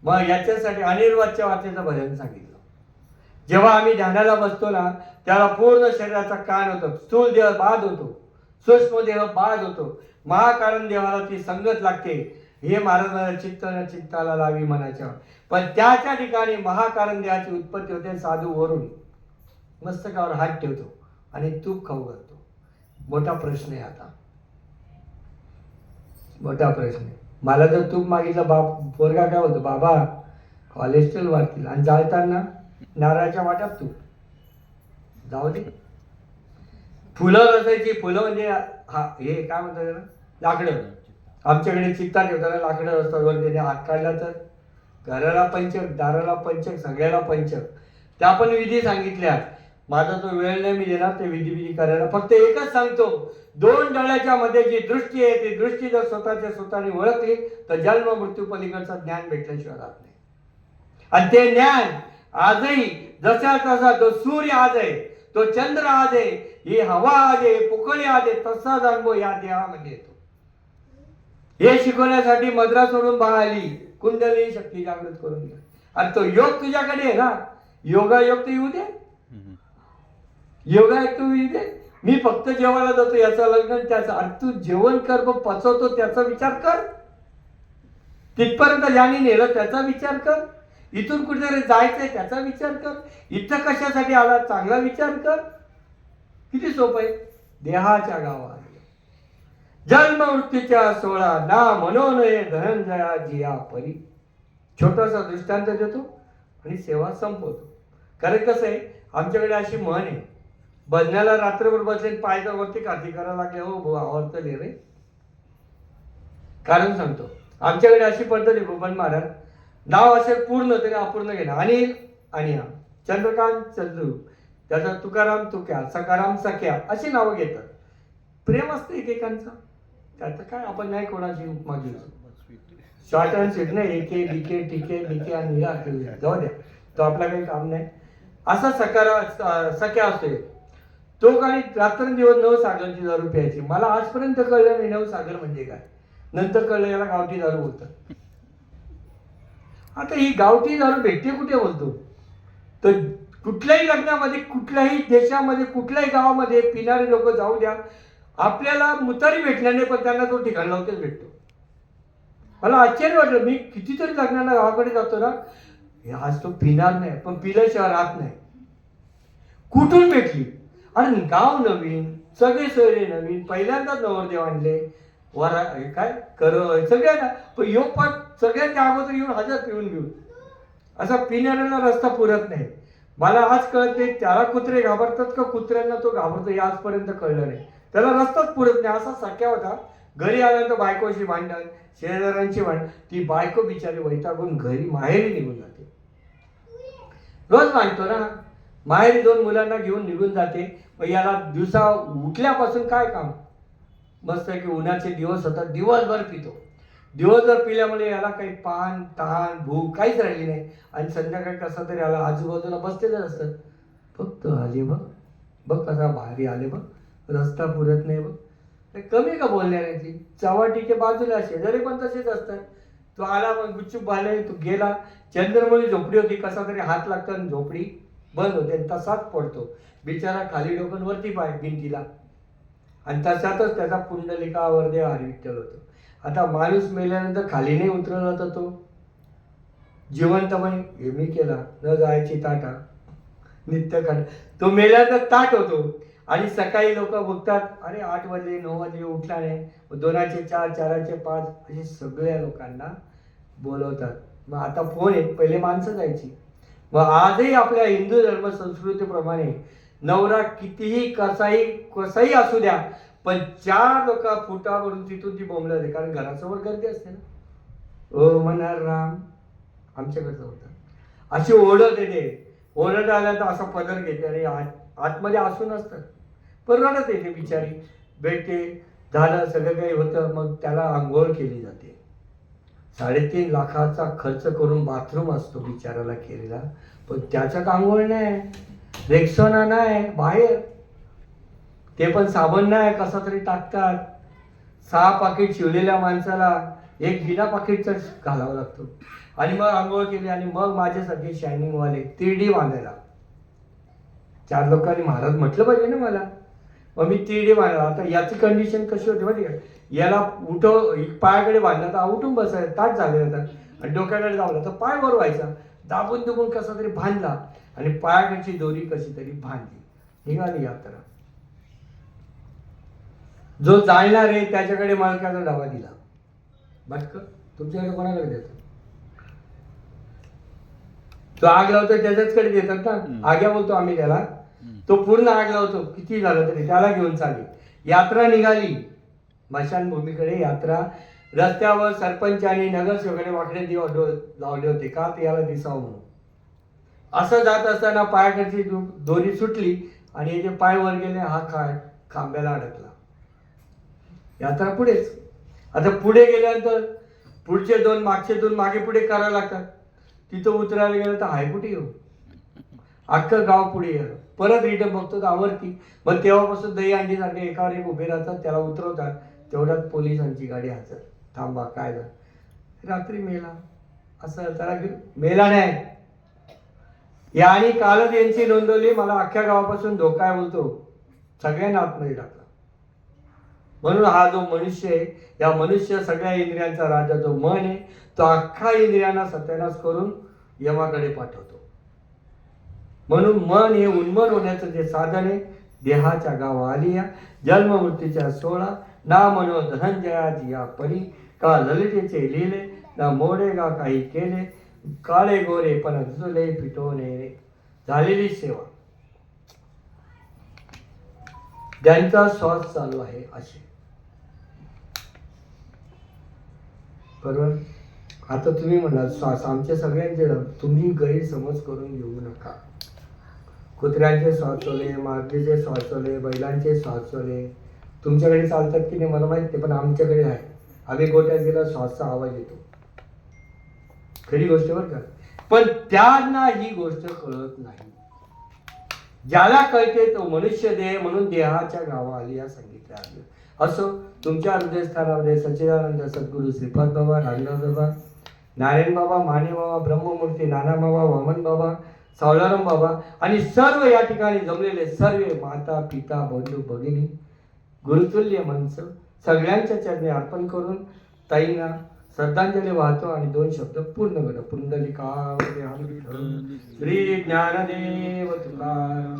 मग याच्यासाठी अनिर्वाच्य वाचेचं भजन सांगितलं. जेव्हा आम्ही ध्यानाला बसतो ना, त्याला पूर्ण शरीराचा कान होतो, स्थूल देह बाद होतो, सूक्ष्म देह बाद होतो, महाकारण देवाला ती संगत लागते. हे महाराज चित्ताला लावी म्हणायच्या. पण त्याच्या ठिकाणी महाकारण देहाची उत्पत्ती होते. साधू वरून मस्तकावर हात ठेवतो आणि तूप खाऊ घालतो. मोठा प्रश्न आहे आता, मोठा प्रश्न आहे. मला जर तूप मागितलं, पोरगा काय होतो, बाबा कोलेस्ट्रॉल वाढतील, आणि जाळताना नारळाच्या वाट्यात तूप जाऊ दे. फुलं रसायची, फुलं म्हणजे हे काय म्हणतात त्याला, लाकडं. आमच्याकडे चित्ता ठेवताना लाकडं असतात. वर त्याने हात काढला तर घराला पंचक, दाराला पंचक, सगळ्याला पंचक. त्या पण विधी सांगितल्या. माझा तो वेळ नाही मी देणार ते विधी करायला. फक्त एकच सांगतो, 2 डोळ्याच्या मध्ये जी दृष्टी आहे ती दृष्टी जर स्वतःने ओळखली तर जन्म मृत्यू पलीकडचं ज्ञान भेटल्याशिवाय राहत नाही. आणि ते ज्ञान आजही जसा तसा, तो सूर्य आज आहे, तो चंद्र आज आहे, ही हवा आज आहे, पोकळी आज आहे, तसाच अनुभव या देहामध्ये येतो. हे शिकवण्यासाठी मद्रास सोडून आली, कुंडलिनी शक्ती जागृत करून घ्या. आणि तो योग तुझ्याकडे आहे ना, योगा योग तर येऊ दे, योगा एक तू येऊ दे. मी फक्त जेवायला जातो याचा लग्न त्याचा, आणि तू जेवण कर, पचवतो त्याचा विचार कर. तिथपर्यंत ज्याने नेलं त्याचा विचार कर. इथून कुठेतरी जायचंय त्याचा विचार कर. इथं कशासाठी आला चांगला विचार कर. किती सोपं आहे. देहाच्या गावात जन्म मृत्यूच्या सोळा ना मनोनये धनंजया जिया परी. छोटासा दृष्टांत देतो आणि सेवा संपवतो. कारण कसं आहे, आमच्याकडे अशी म्हण आहे, भजनाला रात्रभर बसले पायदा वरती काठी करायला लागले, हो भाऊ आवडतं रे. कारण सांगतो, आमच्याकडे अशी पद्धत आहे, भूपन महाराज नाव असेल पूर्ण तरी अपूर्ण घेणं. अनिल आणि चंद्रकांत चंद्रू, त्याचा तुकाराम तुक्या, सकाराम सख्या अशी नावं घेतात. प्रेम असतं एकेकांचं, त्याचं काय आपण नाही कोणाची उपमा घेऊ. शॉर्ट अँड स्वीट नाही, एके बिके टिके बिके आणि जाऊ द्या, तो आपला काही काम नाही. असा सख्या असतोय तो. काही रात्रंदिवस 9 सागरची दारू प्यायची. मला आजपर्यंत कळलं नाही 9 सागर म्हणजे काय. नंतर कळलं याला गावठी दारू बोलतात. आता ही गावठी दारू भेटते कुठे बोलतो? तर कुठल्याही लग्नामध्ये, कुठल्याही देशामध्ये, कुठल्याही गावामध्ये पिणारे लोक जाऊ द्या, आपल्याला मुतारी भेटणार नाही, पण त्यांना तो ठिकाण लावतेच भेटतो. मला आश्चर्य वाटलं, मी कितीतरी लग्नांना गावाकडे जातो ना, आज तो पिणार नाही, पण पिल्याशिवाय राहत नाही. कुठून भेटली? आणि गाव नवीन, सगळे सोयरे नवीन, पहिल्यांदाच नवरदेव आणले, वरा काय कर सगळ्यांना, पण योग पण सगळ्यांच्या अगोदर येऊन हजर पिऊन घेऊन, असा पिणाऱ्याला रस्ता पुरत नाही. मला आज कळत नाही त्याला कुत्रे घाबरतात का कुत्र्यांना तो घाबरतो, हे आजपर्यंत कळलं नाही. त्याला रस्ताच पुरत नाही. असा सख्या होता, घरी आल्यानंतर बायकोशी भांडण, शेजाऱ्यांची भांडण, ती बायको बिचारी वैतागून घरी माहेरी निघून जाते. रोज मानतो ना, माहेरी 2 मुलांना घेऊन निघून जाते. मग याला दिवसा उठल्यापासून काय काम, मस्त की उन्हाचे दिवस होतात, दिवसभर पितो. दिवसभर पिल्यामुळे याला काही पान ताण भूक काहीच राहिली नाही. आणि संध्याकाळी कसा तरी याला आजूबाजूला बसलेलं असतं, फक्त आले बघ, बघ कसा भारी आले बघ, रस्ता पुरत नाही बघ. कमी का बोलण्याची, चव्हाटीच्या बाजूला शेजारी पण तसेच असतात. तो आला मग गुपचूप बाले, तो गेला. चंद्रमणी झोपडी होती, कसा तरी हात लागतो आणि झोपडी बंद होते, तसाच पडतो बिचारा खाली डोकन वरती पाय भिंतीला. आणि तशातच त्याचा पुंडलिका वरदे हरिविठ्ठल होतो. आता माणूस मेल्यानंतर खाली नाही उतरला तर तो जिवंतपणे हे मी केला, न जायची ताटा नित्य खंड. तो मेल्यानंतर ताट होतो. आणि सकाळी लोक बघतात, अरे 8 वाजले 9 वाजले उठला नाही, 2चे 4 4चे 5 असे सगळ्या लोकांना बोलवतात. मग आता फोन आहेत, पहिले माणसं जायची. मग आजही आपल्या हिंदू धर्म संस्कृतीप्रमाणे नवरा कितीही कसाही असू द्या, पण 4 लोक फुटावरून तिथून ती बोंबलं दे, कारण घरासमोर गर्दी असते ना. ओ म्हणाल राम, आमच्याकडचं होतं, अशी ओढत येते. ओढत आल्या तर असा पदर घेते, अरे आतमध्ये असू नसतं, पण रडत येते बिचारी. भेटते, झालं सगळं काही होतं. मग त्याला आंघोळ केली जाते. 3.5 लाखाचा खर्च करून बाथरूम असतो बिचाराला केलेला, पण त्याच्यात आंघोळ नाही, रेक्सोना नाही बाहेर, ते पण साबण नाही, कसा तरी टाकतात. 6 पाकिट शिवलेल्या माणसाला 1 बिना पाकिटचा घालावं लागतो. आणि मग आंघोळ केली. आणि मग माझ्यासारखे शायनिंगवाले तिरडी बांधायला. 4 लोकांनी महाराज म्हटलं पाहिजे ना मला, मग मी तिरडी बांधायला. आता याची कंडिशन कशी होती माहिती का, याला पायाकडे बांधला तर उठून बसायला ताट झाले होता, आणि डोक्याकडे लावला तर पाय वर व्हायचा. दाबून दुबून कसा तरी बांधला, आणि पायाकडची दोरी कशी तरी बांधली, निघाली यात्रा. जो जाणार आहे त्याच्याकडे मालकाचा डावा दिला. भटक तुमच्याकडे कोणाकडे देतो? तो आग लावतो त्याच्याचकडे देतात ना. आग्या बोलतो आम्ही त्याला, तो पूर्ण आग लावतो, किती झालं तरी त्याला घेऊन चालली. यात्रा निघाली स्मशानभूमीकडे. यात्रा रस्त्यावर सरपंच आणि नगरसेवकाने वाकडे दिवा लावले होते, का ते याला दिसावं म्हणून. असं जात असताना पायाकडची दोरी सुटली, आणि याचे पाय वर गेले, हा खांब्याला अडकला. यात्रा पुढेच. आता पुढे गेल्यानंतर पुढचे 2 मागचे 2 मागे पुढे करायला लागतात. तिथं उतरायला गेलं तर हाय कुठे येऊ, अख्खं गाव पुढे गेलं. परत रिटर्न बघतो आवरती. मग तेव्हापासून दही अंडी सारखे एकावर एक उभे राहतात, त्याला उतरवतात. तेवढ्यात पोलिसांची गाडी हजर. थांबा काय झालं, रात्री मेला. असं त्याला मेला नाही. याने कालच यांची नोंदवली, मला अख्ख्या गावापासून धोका आहे बोलतो, सगळ्यांना आतमध्ये टाकला. म्हणून हा जो मनुष्य आहे, या मनुष्य सगळ्या इंद्रियांचा राजा जो मन आहे, तो अख्खा इंद्रियांना सत्यानाश करून यमाकडे पाठवतो. म्हणून मन हे उन्मन होण्याचं जे साधन आहे, देहाच्या गावा आलिया जन्म मृत्यूच्या 16 ना मनो धनंजयाची या परी, का ललितेचे लिहिले ना मोडे गा काही केले, काळे गोरे पण जुले पिटवणे. झालेली सेवा, ज्यांचा श्वास चालू आहे असे. बरोबर. आता तुम्ही म्हणाल श्वास आमच्या सगळ्यांचे, तुम्ही गैरसमज करून घेऊ नका. कुत्र्यांचे श्वास चोले, मार्गीचे श्वास चोले, बैलांचे श्वास चोले तुमच्याकडे चालतात की नाही मला माहित नाही, पण आमच्याकडे आहे. आम्ही गोट्यात गेला श्वासचा आवाज येतो, खरी गोष्ट बरं का. पण त्यांना ही गोष्ट कळत नाही. ज्याला कळते तो मनुष्य देह, म्हणून देहाच्या गावा आली या सांगितलं आहे. असो तुमच्या हृदयस्थानामध्ये सच्चिदानंद सद्गुरू श्रीपाद बाबा, रामदास बाबा, नारायण बाबा, माने बाबा, ब्रह्ममूर्ती, नाना बाबा, वामन बाबा, सावळाराम बाबा आणि सर्व या ठिकाणी जमलेले सर्व माता, पिता, बंधू, भगिनी, गुरुतुल्य मंच सगळ्यांच्या चरणी अर्पण करून ताईंना श्रद्धांजली वाहतो आणि 2 शब्द पूर्ण करतो. पुंडलिका श्री ज्ञानदेव तुकाराम